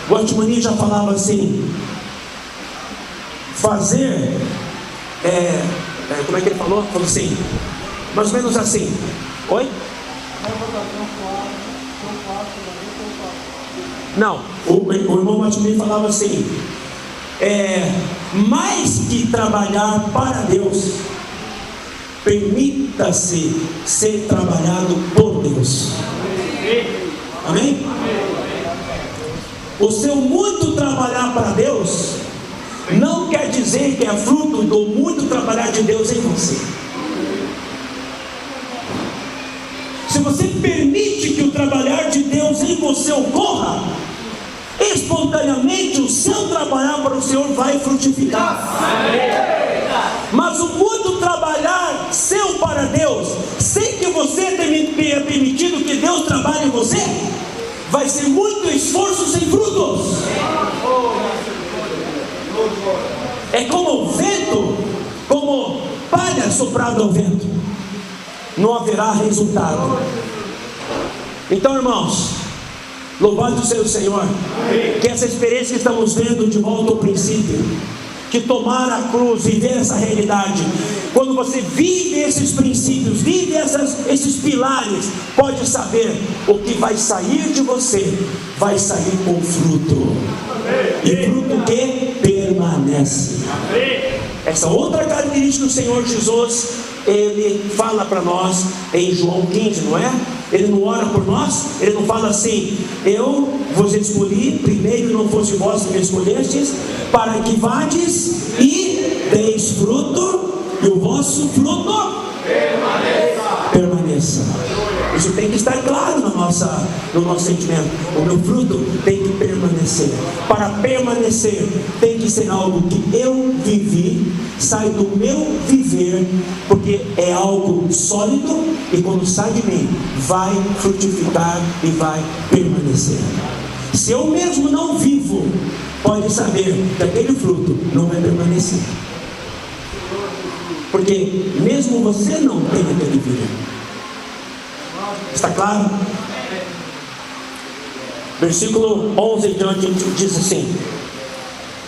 O Watchman já falava assim: fazer, como é que ele falou? Falou assim, mais ou menos assim. Oi? Não, o irmão Watchman falava assim: mais que trabalhar para Deus, permita-se ser trabalhado por Deus. Amém? O seu muito trabalhar para Deus não quer dizer que é fruto do muito trabalhar de Deus em você. Se você permite que o trabalhar de Deus em você ocorra, espontaneamente o seu trabalhar para o Senhor vai frutificar. Mas o muito trabalhar seu para Deus, sem que você tenha permitido que Deus trabalhe em você, vai ser muito esforço sem frutos. É como vento, como palha soprada ao vento, não haverá resultado. Então, irmãos, louvado seja o Senhor, que essa experiência que estamos vendo de volta ao princípio, que tomar a cruz, viver essa realidade, quando você vive esses princípios, vive esses pilares, pode saber o que vai sair de você, vai sair com fruto, e fruto que permanece. Essa outra característica do Senhor Jesus, Ele fala para nós em João 15, não é? Ele não ora por nós, Ele não fala assim: eu vos escolhi, primeiro não fosse vós que me escolhestes, para que vades e deis fruto, e o vosso fruto permaneça. Isso tem que estar claro no nosso sentimento. O meu fruto tem que permanecer. Para permanecer, tem que ser algo que eu vivi, sai do meu viver, porque é algo sólido, e quando sai de mim, vai frutificar e vai permanecer. Se eu mesmo não vivo, pode saber que aquele fruto não vai permanecer, porque mesmo você não tem aquele viver. Está claro? Versículo 11 em diante diz assim: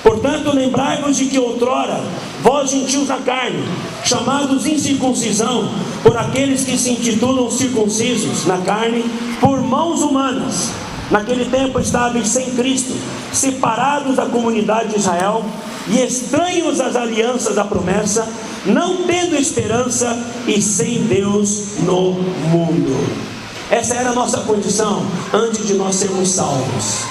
portanto, lembrai-vos de que outrora, vós gentios na carne, chamados incircuncisão, por aqueles que se intitulam circuncisos na carne, por mãos humanas, naquele tempo estáveis sem Cristo, separados da comunidade de Israel, e estranhos às alianças da promessa, não tendo esperança e sem Deus no mundo. Essa era a nossa condição antes de nós sermos salvos.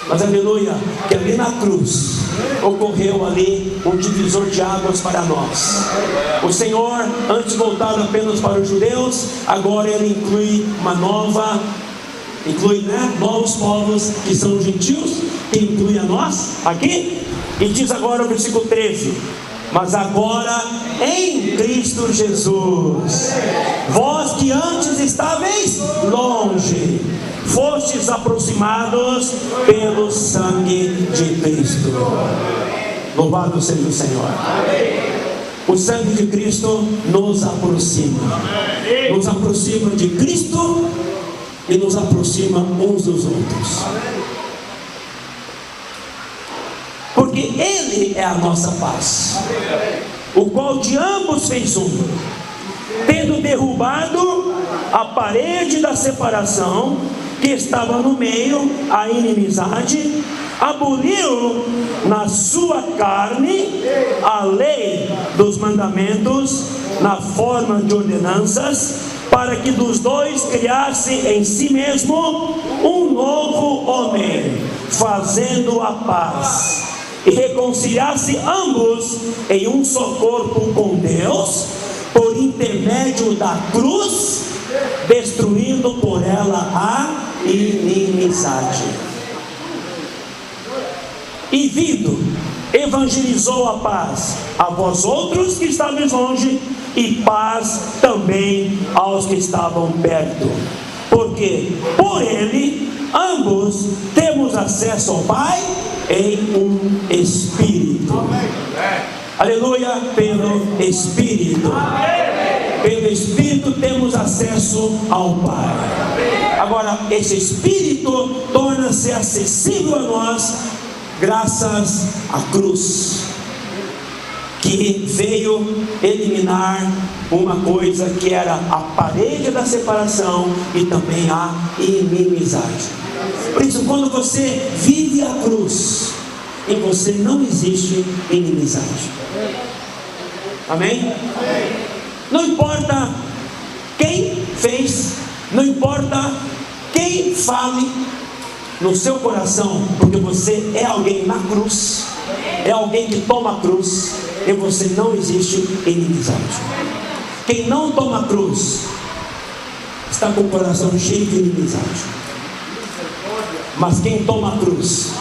Mas aleluia, que ali na cruz ocorreu ali um divisor de águas para nós. O Senhor, antes voltado apenas para os judeus, agora Ele inclui novos povos, que são os gentios, que inclui a nós aqui. E diz agora o versículo 13: mas agora em Cristo Jesus, vós que antes estáveis longe, fostes aproximados pelo sangue de Cristo. Louvado seja o Senhor. O sangue de Cristo nos aproxima de Cristo e nos aproxima uns dos outros, porque Ele é a nossa paz, o qual de ambos fez um, tendo derrubado a parede da separação que estava no meio, a inimizade, aboliu na sua carne a lei dos mandamentos na forma de ordenanças, para que dos dois criasse em si mesmo um novo homem, fazendo a paz, e reconciliasse ambos em um só corpo com Deus, por intermédio da cruz, destruindo por ela a inimizade. E vindo, evangelizou a paz a vós outros que estáveis longe, e paz também aos que estavam perto, porque por ele ambos temos acesso ao Pai em um Espírito. Aleluia, pelo Espírito. Pelo Espírito temos acesso ao Pai. Agora, esse Espírito torna-se acessível a nós graças à cruz, que veio eliminar uma coisa que era a parede da separação e também a inimizade. Por isso, quando você vive a cruz, em você não existe inimizade. Amém? Não importa quem fez, não importa quem fale no seu coração, porque você é alguém na cruz, é alguém que toma a cruz, e você não existe inimizade. Quem não toma a cruz está com o coração cheio de inimizade. Mas quem toma a cruz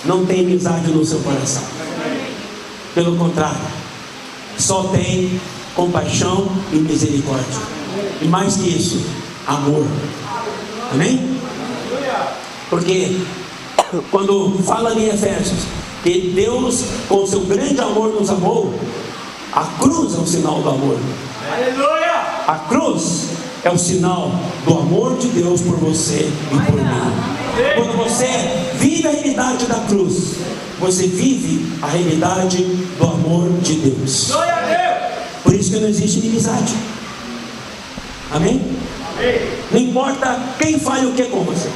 não tem inimizade no seu coração. Pelo contrário, só tem compaixão e misericórdia. E mais que isso, amor. Amém? Porque quando fala em Efésios que Deus com seu grande amor nos amou, a cruz é o sinal do amor. Aleluia! A cruz é o sinal do amor de Deus por você e por mim. Quando você vive a realidade da cruz, você vive a realidade do amor de Deus. Por isso que não existe inimizade. Amém? Não importa quem fale o que com você.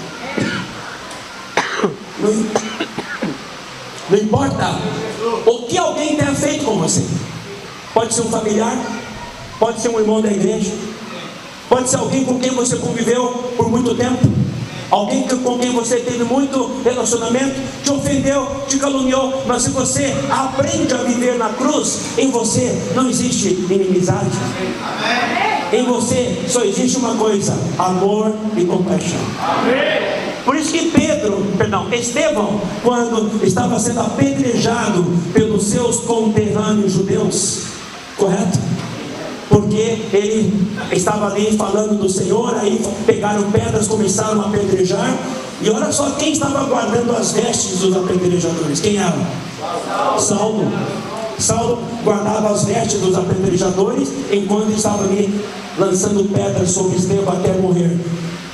Não importa o que alguém tenha feito com você. Pode ser um familiar, pode ser um irmão da igreja, pode ser alguém com quem você conviveu por muito tempo, alguém com quem você teve muito relacionamento, te ofendeu, te caluniou. Mas se você aprende a viver na cruz, em você não existe inimizade. Em você só existe uma coisa: amor e compaixão. Por isso que Estevão, quando estava sendo apedrejado pelos seus conterrâneos judeus, correto? Porque ele estava ali falando do Senhor, aí pegaram pedras, começaram a apedrejar, e olha só quem estava guardando as vestes dos apedrejadores. Quem era? Saulo. Saulo guardava as vestes dos apedrejadores enquanto estava ali lançando pedras sobre Estevão até morrer.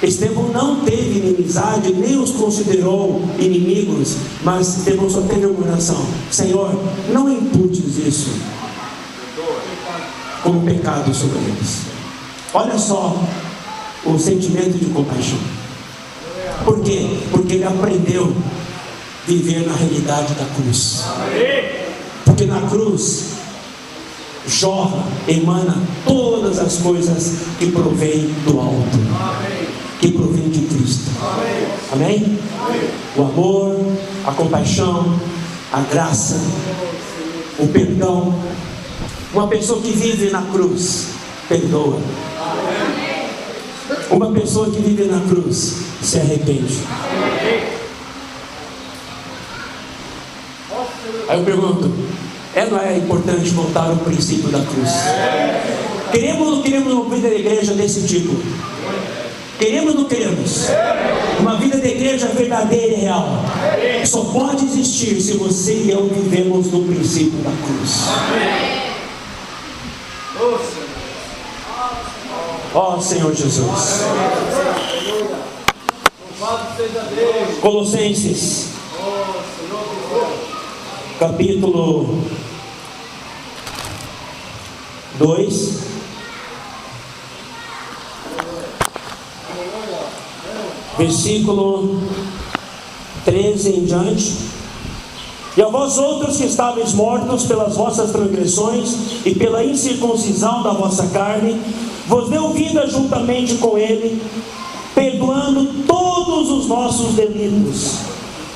Estevão não teve inimizade, nem os considerou inimigos, mas Estevão só teve uma oração: Senhor, não imputes isso como pecado sobre eles. Olha só o sentimento de compaixão. Por quê? Porque ele aprendeu a viver na realidade da cruz. Porque na cruz jorra, emana todas as coisas que provém do alto, que provém de Cristo. Amém? O amor, a compaixão, a graça, o perdão. Uma pessoa que vive na cruz perdoa. Uma pessoa que vive na cruz se arrepende. Aí eu pergunto: não é importante voltar ao princípio da cruz? Queremos ou não queremos uma vida de igreja desse tipo? Queremos ou não queremos? Uma vida de igreja verdadeira e real só pode existir se você e eu vivemos no princípio da cruz. Ó Senhor Jesus. Colossenses capítulo 2, versículo 13 em diante. E a vós outros que estáveis mortos pelas vossas transgressões e pela incircuncisão da vossa carne, vos deu vida juntamente com ele, perdoando todos os nossos delitos,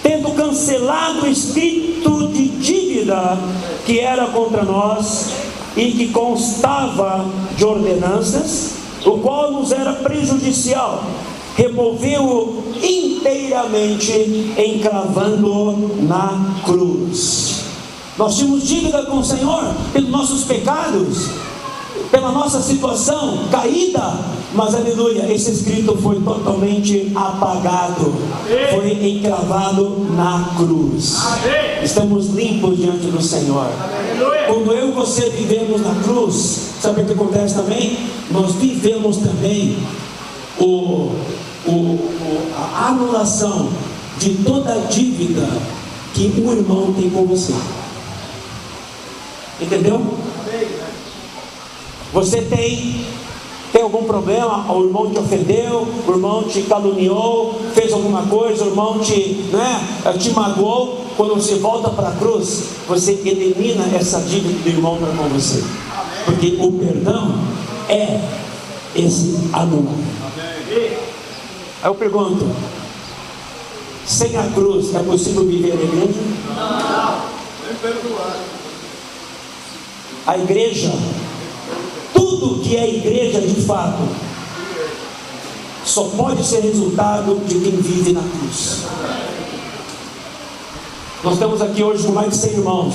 tendo cancelado o escrito de dívida que era contra nós e que constava de ordenanças, o qual nos era prejudicial, removeu-o inteiramente, encravando-o na cruz. Nós tínhamos dívida com o Senhor pelos nossos pecados, pela nossa situação caída, mas aleluia, esse escrito foi totalmente apagado, foi encravado na cruz. Estamos limpos diante do Senhor. Quando eu e você vivemos na cruz, sabe o que acontece também? Nós vivemos também a anulação de toda a dívida que o irmão tem com você. Entendeu? Você tem algum problema, o irmão te ofendeu, o irmão te caluniou, fez alguma coisa, o irmão te magoou. Quando você volta para a cruz, você elimina essa dívida do irmão para com você, porque o perdão é esse anular. Aí eu pergunto: sem a cruz é possível viver na igreja? Não, nem perdoar. A igreja, tudo que é igreja de fato, só pode ser resultado de quem vive na cruz. Nós temos aqui hoje mais de 100 irmãos,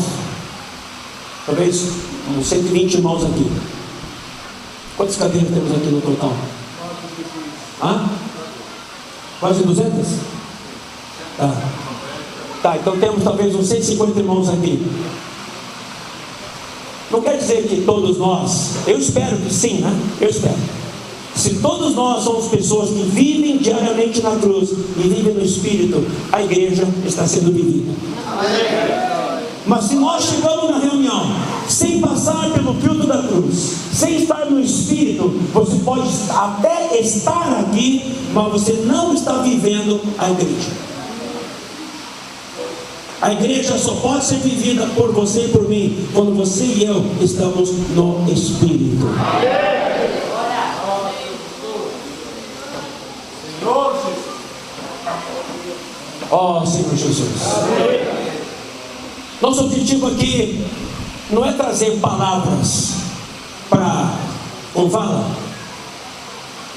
talvez uns 120 irmãos aqui. Quantas cadeiras temos aqui no total? Quase 200? Tá, então temos talvez uns 150 irmãos aqui. Não quer dizer que todos nós, eu espero que sim, né? Eu espero. Se todos nós somos pessoas que vivem diariamente na cruz e vivem no Espírito, a igreja está sendo vivida. Mas se nós chegamos na reunião sem passar pelo filtro da cruz, sem estar no Espírito, você pode até estar aqui, mas você não está vivendo a igreja. A igreja só pode ser vivida por você e por mim quando você e eu estamos no Espírito. Oh, Senhor Jesus. Nosso objetivo aqui não é trazer palavras para, como fala,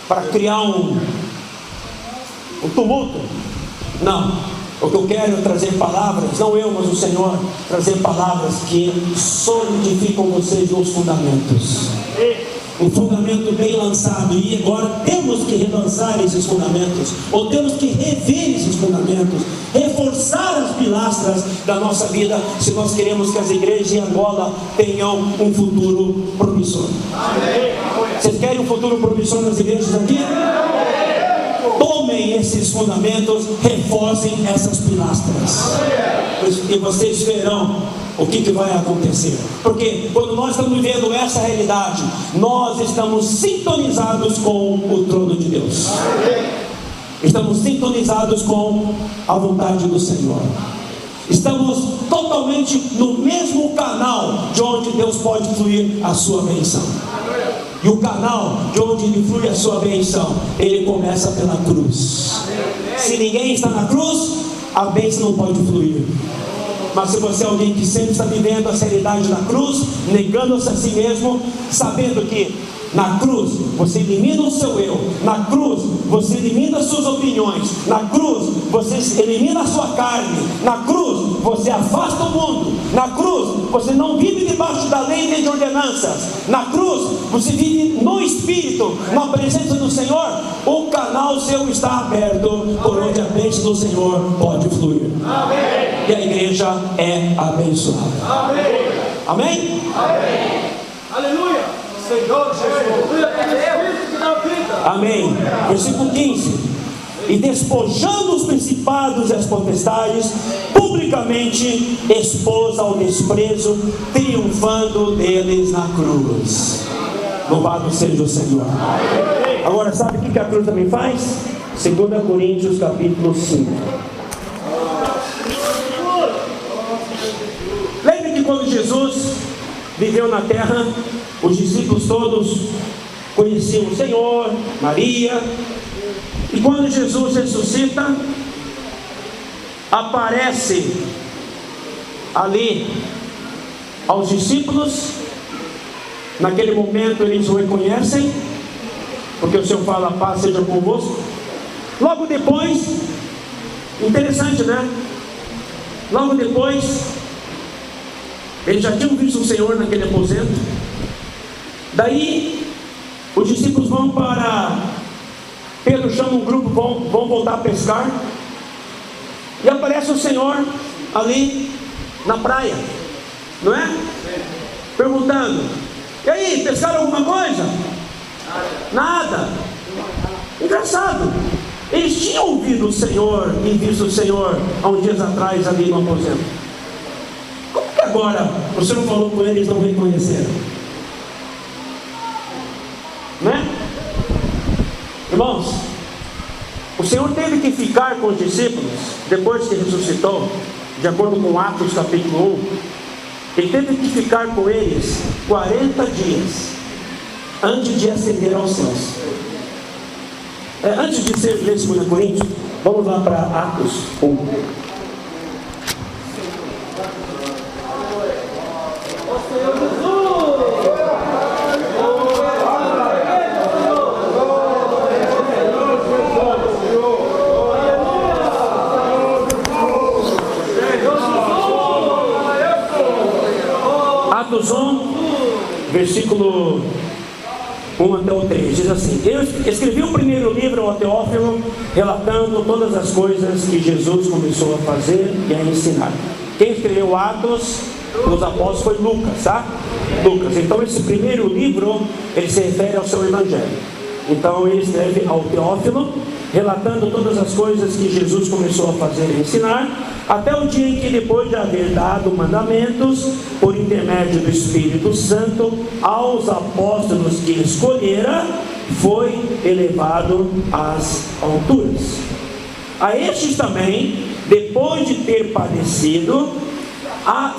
para criar um tumulto. Não. O que eu quero é trazer palavras, não eu, mas o Senhor, trazer palavras que solidificam vocês nos fundamentos. Um fundamento bem lançado, e agora temos que relançar esses fundamentos, ou temos que rever esses fundamentos, reforçar as pilastras da nossa vida, se nós queremos que as igrejas em Angola tenham um futuro promissor. Vocês querem um futuro promissor nas igrejas aqui? Tomem esses fundamentos, reforcem essas pilastras, e vocês verão o que vai acontecer. Porque quando nós estamos vivendo essa realidade, nós estamos sintonizados com o trono de Deus. Estamos sintonizados com a vontade do Senhor. Estamos totalmente no mesmo canal de onde Deus pode fluir a sua bênção. E o canal de onde ele flui a sua bênção, ele começa pela cruz. Se ninguém está na cruz, a bênção não pode fluir. Mas se você é alguém que sempre está vivendo a seriedade da cruz, negando-se a si mesmo, sabendo que na cruz você elimina o seu eu, na cruz você elimina as suas opiniões, na cruz você elimina a sua carne, na cruz você afasta o mundo, na cruz você não vive debaixo da lei nem de ordenanças, na cruz você vive no Espírito, na presença do Senhor. O canal seu está aberto por onde a bênção do Senhor pode fluir. Amém. E a igreja é abençoada. Amém. Amém? Amém. Aleluia. Senhor Jesus, amém. Versículo 15: e despojando os principados e as potestades, publicamente expôs ao desprezo, triunfando deles na cruz. Louvado seja o Senhor. Agora, sabe o que a cruz também faz? 2 Coríntios capítulo 5. quando Jesus viveu na terra, os discípulos todos conheciam o Senhor, Maria, e quando Jesus ressuscita, aparece ali aos discípulos. Naquele momento eles o reconhecem, porque o Senhor fala: paz seja convosco. Logo depois, interessante, né? Logo depois, eles já tinham visto o Senhor naquele aposento. Daí os discípulos vão para Pedro, chama um grupo, vão voltar a pescar, e aparece o Senhor ali na praia, não é? Perguntando: e aí, pescaram alguma coisa? Nada. Engraçado, eles tinham ouvido o Senhor e visto o Senhor há uns dias atrás ali no aposento. Como que agora o Senhor falou com eles e não reconheceram? Né? Irmãos, o Senhor teve que ficar com os discípulos depois que ressuscitou, de acordo com Atos capítulo 1. Ele teve que ficar com eles 40 dias antes de ascender aos céus. Antes de ler 2 Coríntios, vamos lá para Atos 1. Atos 1, versículo 1 até o 3, diz assim: eu escrevi o primeiro livro ao Teófilo, relatando todas as coisas que Jesus começou a fazer e a ensinar. Quem escreveu Atos dos Apóstolos foi Lucas, tá? Lucas. Então esse primeiro livro, ele se refere ao seu evangelho. Então ele escreve ao Teófilo, relatando todas as coisas que Jesus começou a fazer e ensinar, até o dia em que, depois de haver dado mandamentos, por intermédio do Espírito Santo, aos apóstolos que escolhera, foi elevado às alturas. A estes também, depois de ter padecido,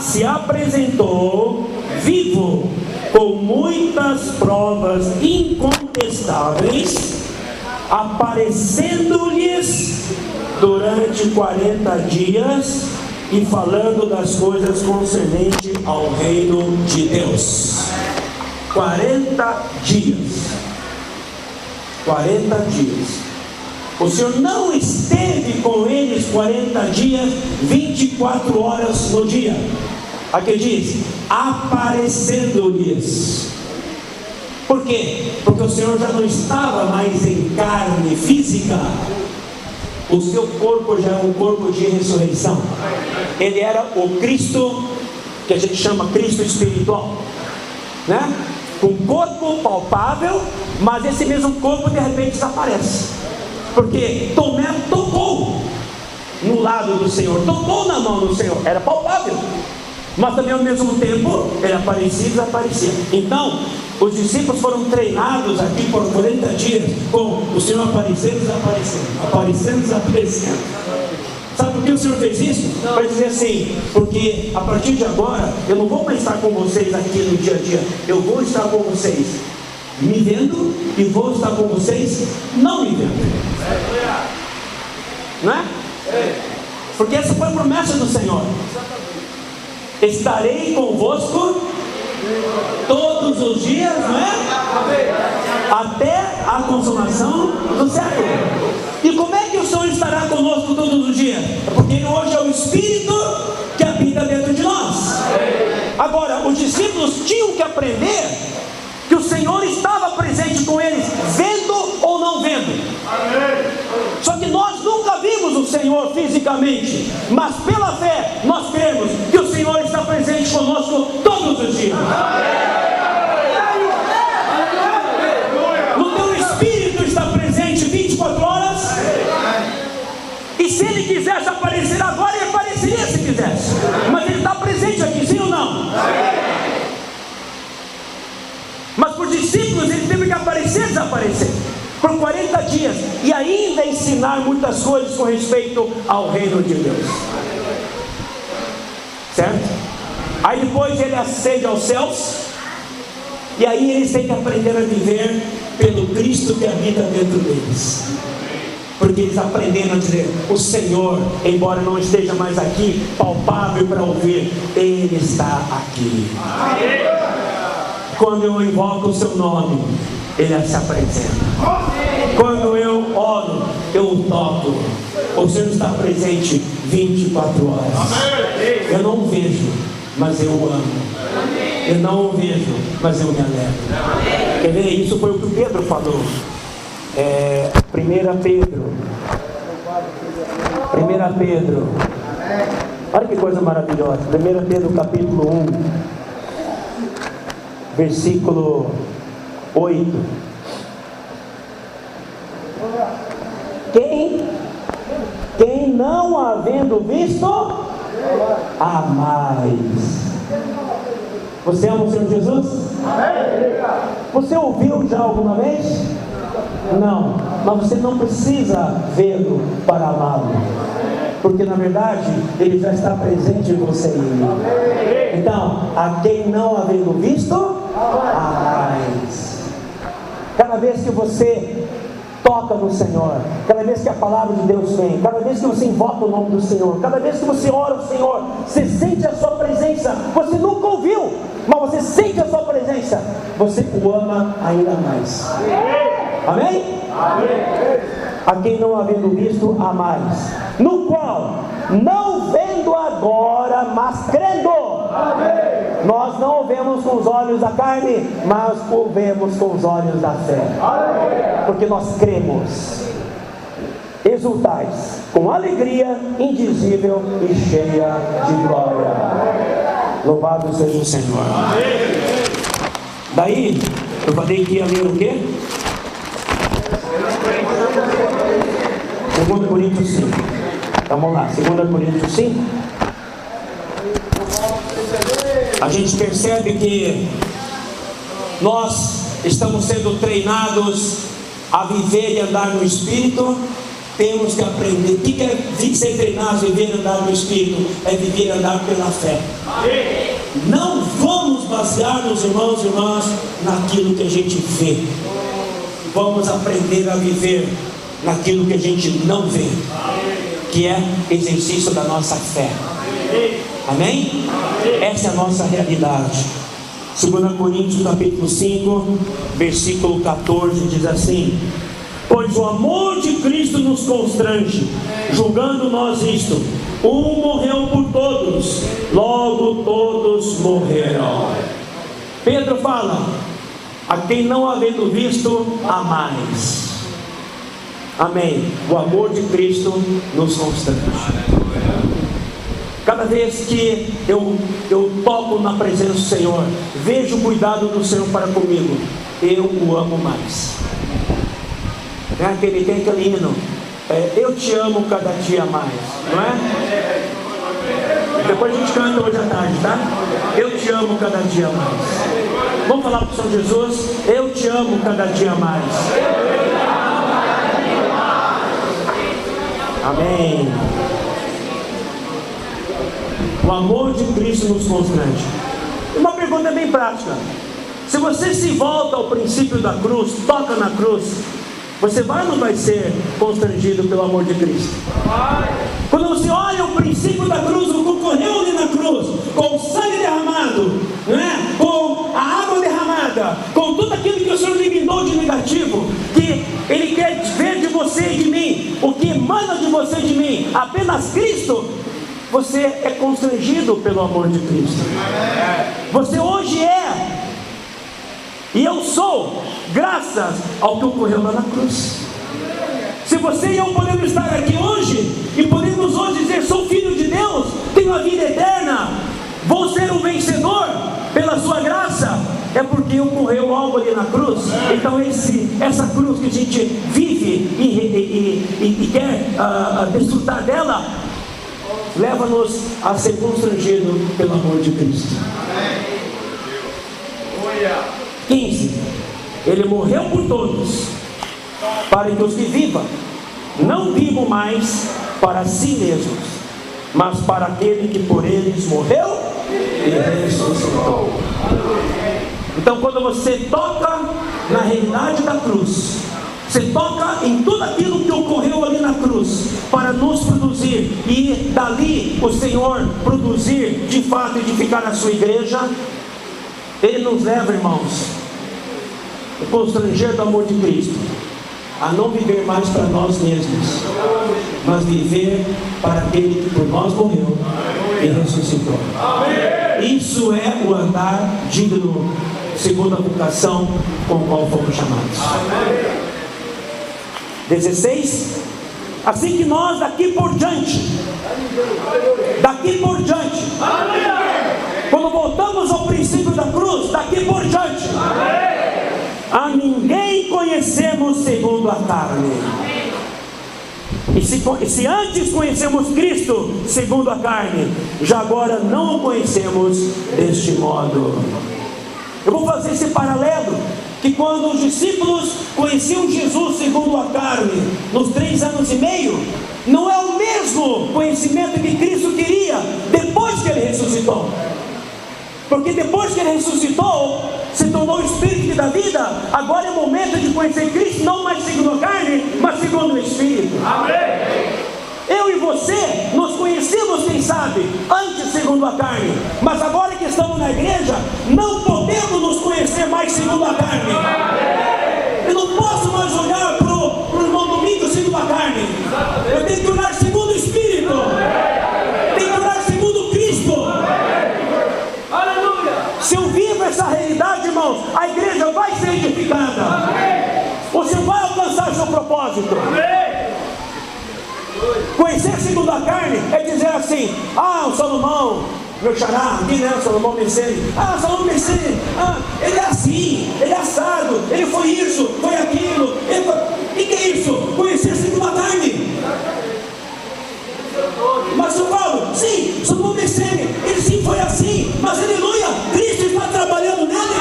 se apresentou vivo, com muitas provas incontestáveis, aparecendo-lhes durante 40 dias e falando das coisas concernentes ao reino de Deus. 40 dias. 40 dias. O Senhor não esteve com eles 40 dias, 24 horas no dia. Aqui diz: aparecendo-lhes. Por quê? Porque o Senhor já não estava mais em carne física. O seu corpo já é um corpo de ressurreição. Ele era o Cristo, que a gente chama Cristo espiritual, né? Com corpo palpável, mas esse mesmo corpo de repente desaparece. Porque Tomé tocou no lado do Senhor, tocou na mão do Senhor, era palpável, mas também ao mesmo tempo ele aparecia e desaparecia. Então os discípulos foram treinados aqui por 40 dias, com o Senhor aparecendo e desaparecendo, aparecendo e desaparecendo. Sabe por que o Senhor fez isso? Para dizer assim: porque a partir de agora eu não vou mais estar com vocês aqui no dia a dia, eu vou estar com vocês me vendo e vou estar com vocês não me vendo. Não é? Porque essa foi a promessa do Senhor: estarei convosco todos os dias, não é? Até a consumação do século. E como é que o Senhor estará conosco todos os dias? Porque Ele hoje é o Espírito que habita dentro de nós. Agora, os discípulos tinham que aprender que o Senhor estava presente com eles, vendo ou não vendo. Só que nós nunca vimos o Senhor fisicamente, mas pela fé nós cremos que o Senhor está presente conosco todos os dias. No teu espírito está presente 24 horas. E se Ele quisesse aparecer agora, Ele apareceria se quisesse. Mas Ele está presente aqui, sim ou não? Mas para os discípulos Ele teve que aparecer e desaparecer por 40 dias, e ainda ensinar muitas coisas com respeito ao reino de Deus. Certo? Aí depois ele ascende aos céus. E aí eles têm que aprender a viver pelo Cristo que habita dentro deles. Porque eles aprenderam a dizer: o Senhor, embora não esteja mais aqui, palpável para ouvir, Ele está aqui. Quando eu invoco o seu nome, Ele se apresenta. Quando eu oro, eu o toco. O Senhor está presente 24 horas. Eu não o vejo, mas eu o amo. Eu não o vejo, mas eu me alegro. Quer ver? Isso foi o que o Pedro falou. 1 Pedro. Olha que coisa maravilhosa. 1 Pedro capítulo 1, versículo 8. Quem não havendo visto, a mais. Você ama o Senhor Jesus? Você ouviu já alguma vez? Não, mas você não precisa vê-lo para amá-lo, porque na verdade Ele já está presente em você e em mim. Então, a quem não havendo visto, a mais. Cada vez que você toca no Senhor, cada vez que a palavra de Deus vem, cada vez que você invoca o nome do Senhor, cada vez que você ora ao Senhor, você sente a sua presença. Você nunca ouviu, mas você sente a sua presença, você o ama ainda mais. Amém? Amém. A quem não havendo visto, a mais, no qual, não vendo agora, mas crendo. Amém. Nós não o vemos com os olhos da carne, mas o vemos com os olhos da fé. Amém. Porque nós cremos. Exultais com alegria indizível e cheia de glória. Louvado seja o Senhor. Amém. Daí, eu falei que ia ler o quê? 2 Coríntios 5. Então vamos lá, 2 Coríntios 5. A gente percebe que nós estamos sendo treinados a viver e andar no Espírito. Temos que aprender. O que é ser treinados a viver e andar no Espírito? É viver e andar pela fé. Não vamos basear nos irmãos e irmãs naquilo que a gente vê. Vamos aprender a viver naquilo que a gente não vê, que é exercício da nossa fé. Amém? Essa é a nossa realidade. 2 Coríntios capítulo 5, versículo 14 diz assim: pois o amor de Cristo nos constrange, julgando nós isto: um morreu por todos, logo todos morreram. Pedro fala: a quem não havendo visto, a mais. Amém. O amor de Cristo nos constrange. Cada vez que eu toco na presença do Senhor, vejo o cuidado do Senhor para comigo, eu o amo mais. Tem aquele hino, eu te amo cada dia mais, não é? Depois a gente canta hoje à tarde, tá? Eu te amo cada dia mais. Vamos falar para o Senhor Jesus: eu te amo cada dia mais. Amém. O amor de Cristo nos constrange. Uma pergunta bem prática: se você se volta ao princípio da cruz, toca na cruz, você vai ou não vai ser constrangido pelo amor de Cristo? Quando você olha o princípio da cruz, o que ocorreu ali na cruz, com o sangue derramado, não é? Com a água derramada, com tudo aquilo que o Senhor eliminou de negativo, que Ele quer ver de você e de mim, o que emana de você e de mim, apenas Cristo, você é constrangido pelo amor de Cristo. Você hoje é, e eu sou, graças ao que ocorreu lá na cruz. Se você e eu podemos estar aqui hoje, e podemos hoje dizer: sou filho de Deus, tenho a vida eterna, vou ser um vencedor pela sua graça, é porque ocorreu algo ali na cruz. Então essa cruz que a gente vive e quer desfrutar dela, leva-nos a ser constrangido pelo amor de Cristo. 15. Ele morreu por todos, para que os que vivam não vivam mais para si mesmos, mas para aquele que por eles morreu e ressuscitou. Então, quando você toca na realidade da cruz, você toca em tudo aquilo que ocorreu ali na cruz, para nos produzir, e dali o Senhor produzir, de fato, edificar a sua igreja. Ele nos leva, irmãos, o constranger do amor de Cristo, a não viver mais para nós mesmos, mas viver para aquele que por nós morreu e ressuscitou. Isso é o andar digno, segundo a vocação com a qual fomos chamados. 16. Assim que nós daqui por diante, quando voltamos ao princípio da cruz, daqui por diante, a ninguém conhecemos segundo a carne. E se antes conhecemos Cristo segundo a carne, já agora não o conhecemos deste modo. Eu vou fazer esse paralelo, que quando os discípulos conheciam Jesus segundo a carne, nos 3 anos e meio, não é o mesmo conhecimento que Cristo queria depois que Ele ressuscitou. Porque depois que Ele ressuscitou, se tornou o Espírito que dá vida, agora é o momento de conhecer Cristo, não mais segundo a carne, mas segundo o Espírito. Amém. Eu e você, nos conhecemos, quem sabe, antes segundo a carne, mas agora que estamos na igreja, não podemos nos conhecer mais segundo a carne. Eu não posso mais olhar para o irmão Domingo segundo a carne. Eu tenho que olhar segundo o Espírito. Tenho que olhar segundo Cristo. Se eu vivo essa realidade, irmãos, a igreja vai ser edificada. Você vai alcançar seu propósito. Conhecer segundo a carne é dizer assim: ah, o Salomão, meu xará, aqui, né, Salomão Messene, Salomão Messene, ele é assim, ele é assado, ele foi isso, foi aquilo, e que é isso? Conhecer segundo a carne. Mas eu falo, sim, Salomão Messene, ele sim foi assim, mas aleluia, Cristo está trabalhando nele,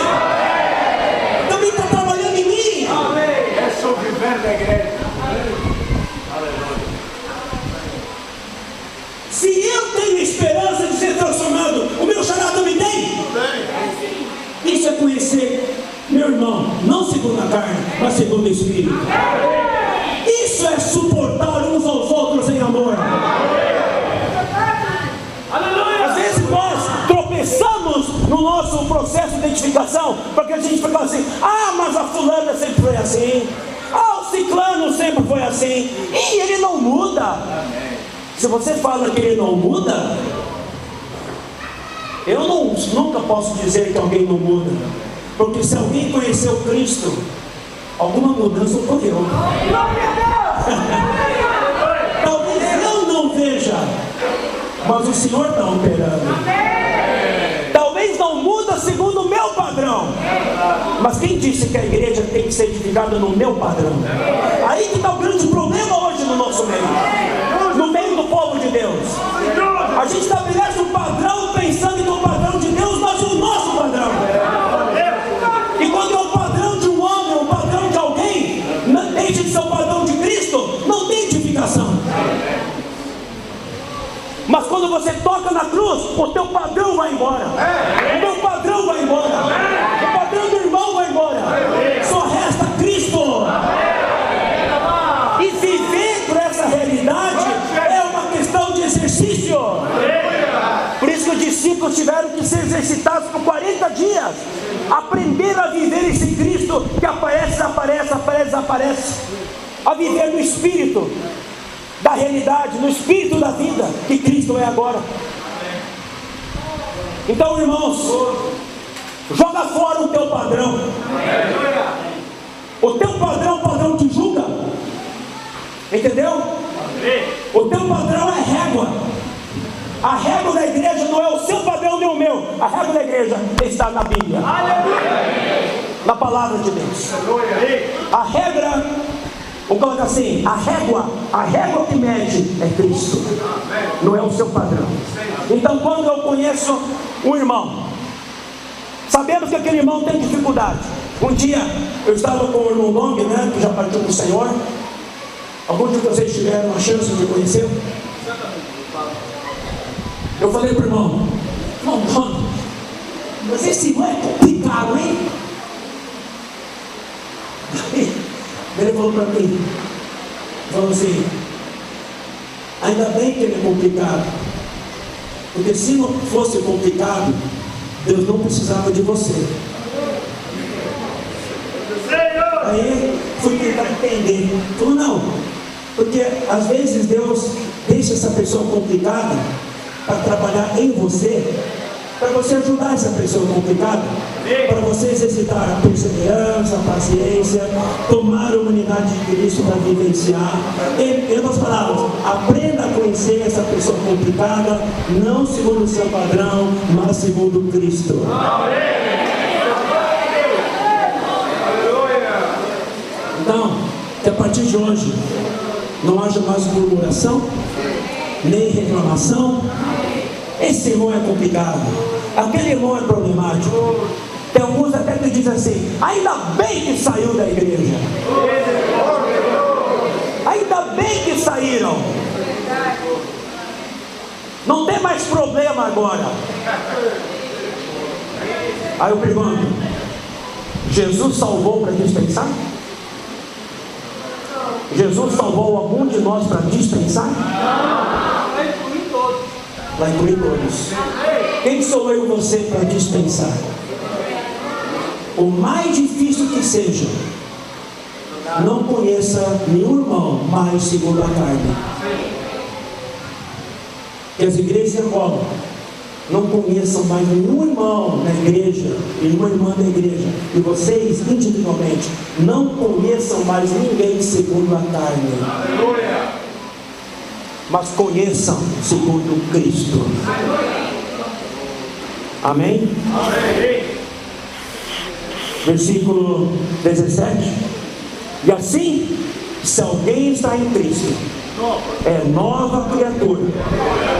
também está trabalhando em mim. É sobre o viver da igreja. Se eu tenho esperança de ser transformado, o meu xará também tem? Isso é conhecer meu irmão, não segundo a carne, mas segundo o Espírito. Isso é suportar uns aos outros em amor. Às vezes nós tropeçamos no nosso processo de identificação, porque a gente fica assim: mas a fulana sempre foi assim, o ciclano sempre foi assim, e ele não muda. Se você fala que ele não muda, eu nunca posso dizer que alguém não muda, porque se alguém conheceu Cristo, alguma mudança ocorreu. Talvez eu não veja, mas o Senhor está operando. Talvez não muda segundo o meu padrão, mas quem disse que a igreja tem que ser edificada no meu padrão? Aí que está o grande problema hoje no nosso meio, no meio do povo de Deus. A gente estabelece um padrão pensando que é o padrão de Deus, mas o nosso padrão. E quando é o padrão de um homem, o padrão de alguém, deixa de ser o padrão de Cristo, não tem edificação. Mas quando você toca na cruz, o teu padrão vai embora, o meu padrão vai embora, o padrão do irmão vai embora, só resta Cristo. E viver por essa realidade é uma questão de exercício. Por isso que os discípulos tiveram que ser exercitados por 40 dias, aprender a viver esse Cristo que aparece, desaparece, aparece, desaparece, a viver no Espírito da realidade, no Espírito da vida que Cristo é agora. Então, irmãos, joga fora o teu padrão. O teu padrão, o padrão te julga. Entendeu? O teu padrão é régua. A régua da igreja não é o seu padrão nem o meu. A régua da igreja está na Bíblia, na palavra de Deus. A regra, vou colocar assim, a régua que mede é Cristo, não é o seu padrão. Então, quando eu conheço um irmão, sabemos que aquele irmão tem dificuldade. Um dia eu estava com o irmão Long, né, que já partiu com o Senhor. Alguns de vocês tiveram a chance de conhecer. Eu falei para o irmão: Não, Antônio, mas esse irmão é complicado, hein? Ele falou para mim, falou assim, ainda bem que ele é complicado, porque se não fosse complicado, Deus não precisava de você. Aí fui tentar entender. Falou, não, porque às vezes Deus deixa essa pessoa complicada para trabalhar em você, para você ajudar essa pessoa complicada, para você exercitar a perseverança, a paciência, tomar a humanidade de Cristo para vivenciar. Em outras palavras, aprenda a conhecer essa pessoa complicada, não segundo o seu padrão, mas segundo Cristo. Então, que a partir de hoje não haja mais murmuração, nem reclamação. Esse irmão é complicado, aquele irmão é problemático. Tem alguns até que dizem assim, ainda bem que saiu da igreja, ainda bem que saíram, não tem mais problema agora. Aí eu pergunto, Jesus salvou para dispensar? Jesus salvou algum de nós para dispensar? Vai incluir todos. Quem sou eu e você para dispensar? O mais difícil que seja, não conheça nenhum irmão mais segundo a carne. Que as igrejas enrolam. Não conheçam mais nenhum irmão na igreja, nenhuma irmã da igreja, e vocês individualmente não conheçam mais ninguém segundo a carne, mas conheçam segundo Cristo. Amém? Versículo 17. E assim, se alguém está em Cristo, é nova criatura.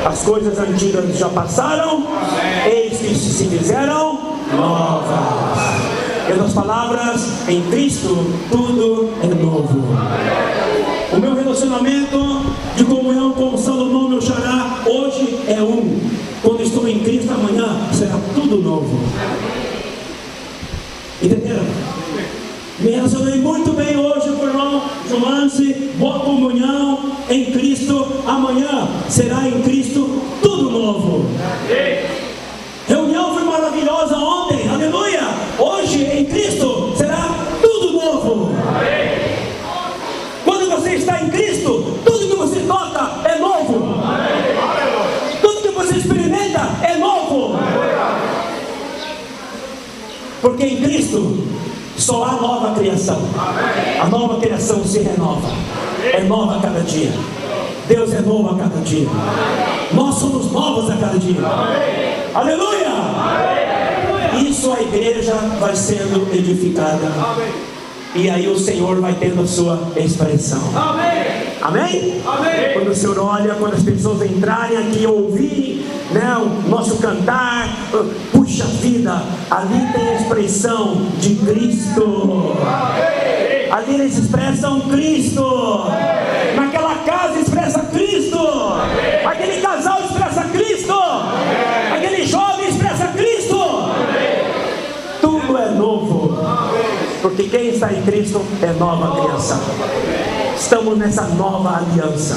As coisas antigas já passaram, eis que se fizeram novas. Em outras palavras, em Cristo tudo é novo. O meu relacionamento de comunhão com o Salomão, meu xará, hoje é um. Quando estou em Cristo, amanhã será tudo novo. Entenderam? Me relacionei muito bem hoje com o irmão Jumance, boa comunhão em Cristo. Amanhã será em Cristo tudo novo. Reunião foi maravilhosa ontem, aleluia. Hoje em Cristo será tudo novo. Quando você está em Cristo, tudo que você toca é novo. Tudo que você experimenta é novo. Porque em Cristo só há nova criação. A nova criação se renova. É nova a cada dia. Deus é novo a cada dia. Nós somos novos a cada dia. Aleluia! Isso a igreja vai sendo edificada. E aí o Senhor vai tendo a sua expressão. Amém? Quando o Senhor olha, quando as pessoas entrarem aqui e ouvirem, né, o nosso cantar, puxa vida, ali tem a expressão de Cristo. Ali eles expressam Cristo. Naquela casa expressa Cristo. Aquele casal expressa Cristo. Aquele jovem expressa Cristo. Tudo é novo. Porque quem está em Cristo é nova criação. Estamos nessa nova aliança,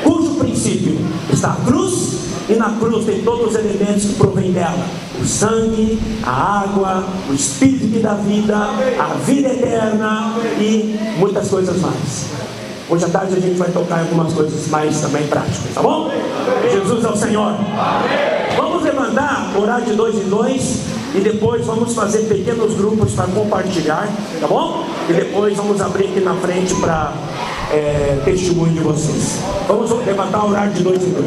cujo princípio está a cruz, e na cruz tem todos os elementos que provêm dela: o sangue, a água, o Espírito que dá vida, a vida eterna e muitas coisas mais. Hoje à tarde a gente vai tocar em algumas coisas mais também práticas, tá bom? Jesus é o Senhor. Vamos levantar, orar de 2 em 2, e depois vamos fazer pequenos grupos para compartilhar, tá bom? E depois vamos abrir aqui na frente para testemunho de vocês. Vamos levantar, orar de 2 em 2.